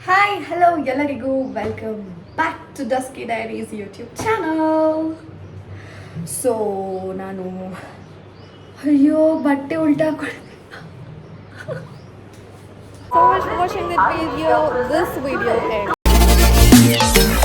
A: Hi hello ಎಲ್ಲರಿಗೂ welcome back to dusky diaries YouTube channel. So ನಾನು ಅಯ್ಯೋ ಬಟ್ಟೆ ಉಲ್ಟಾ ಹಾಕೊಂಡು so much for watching this video and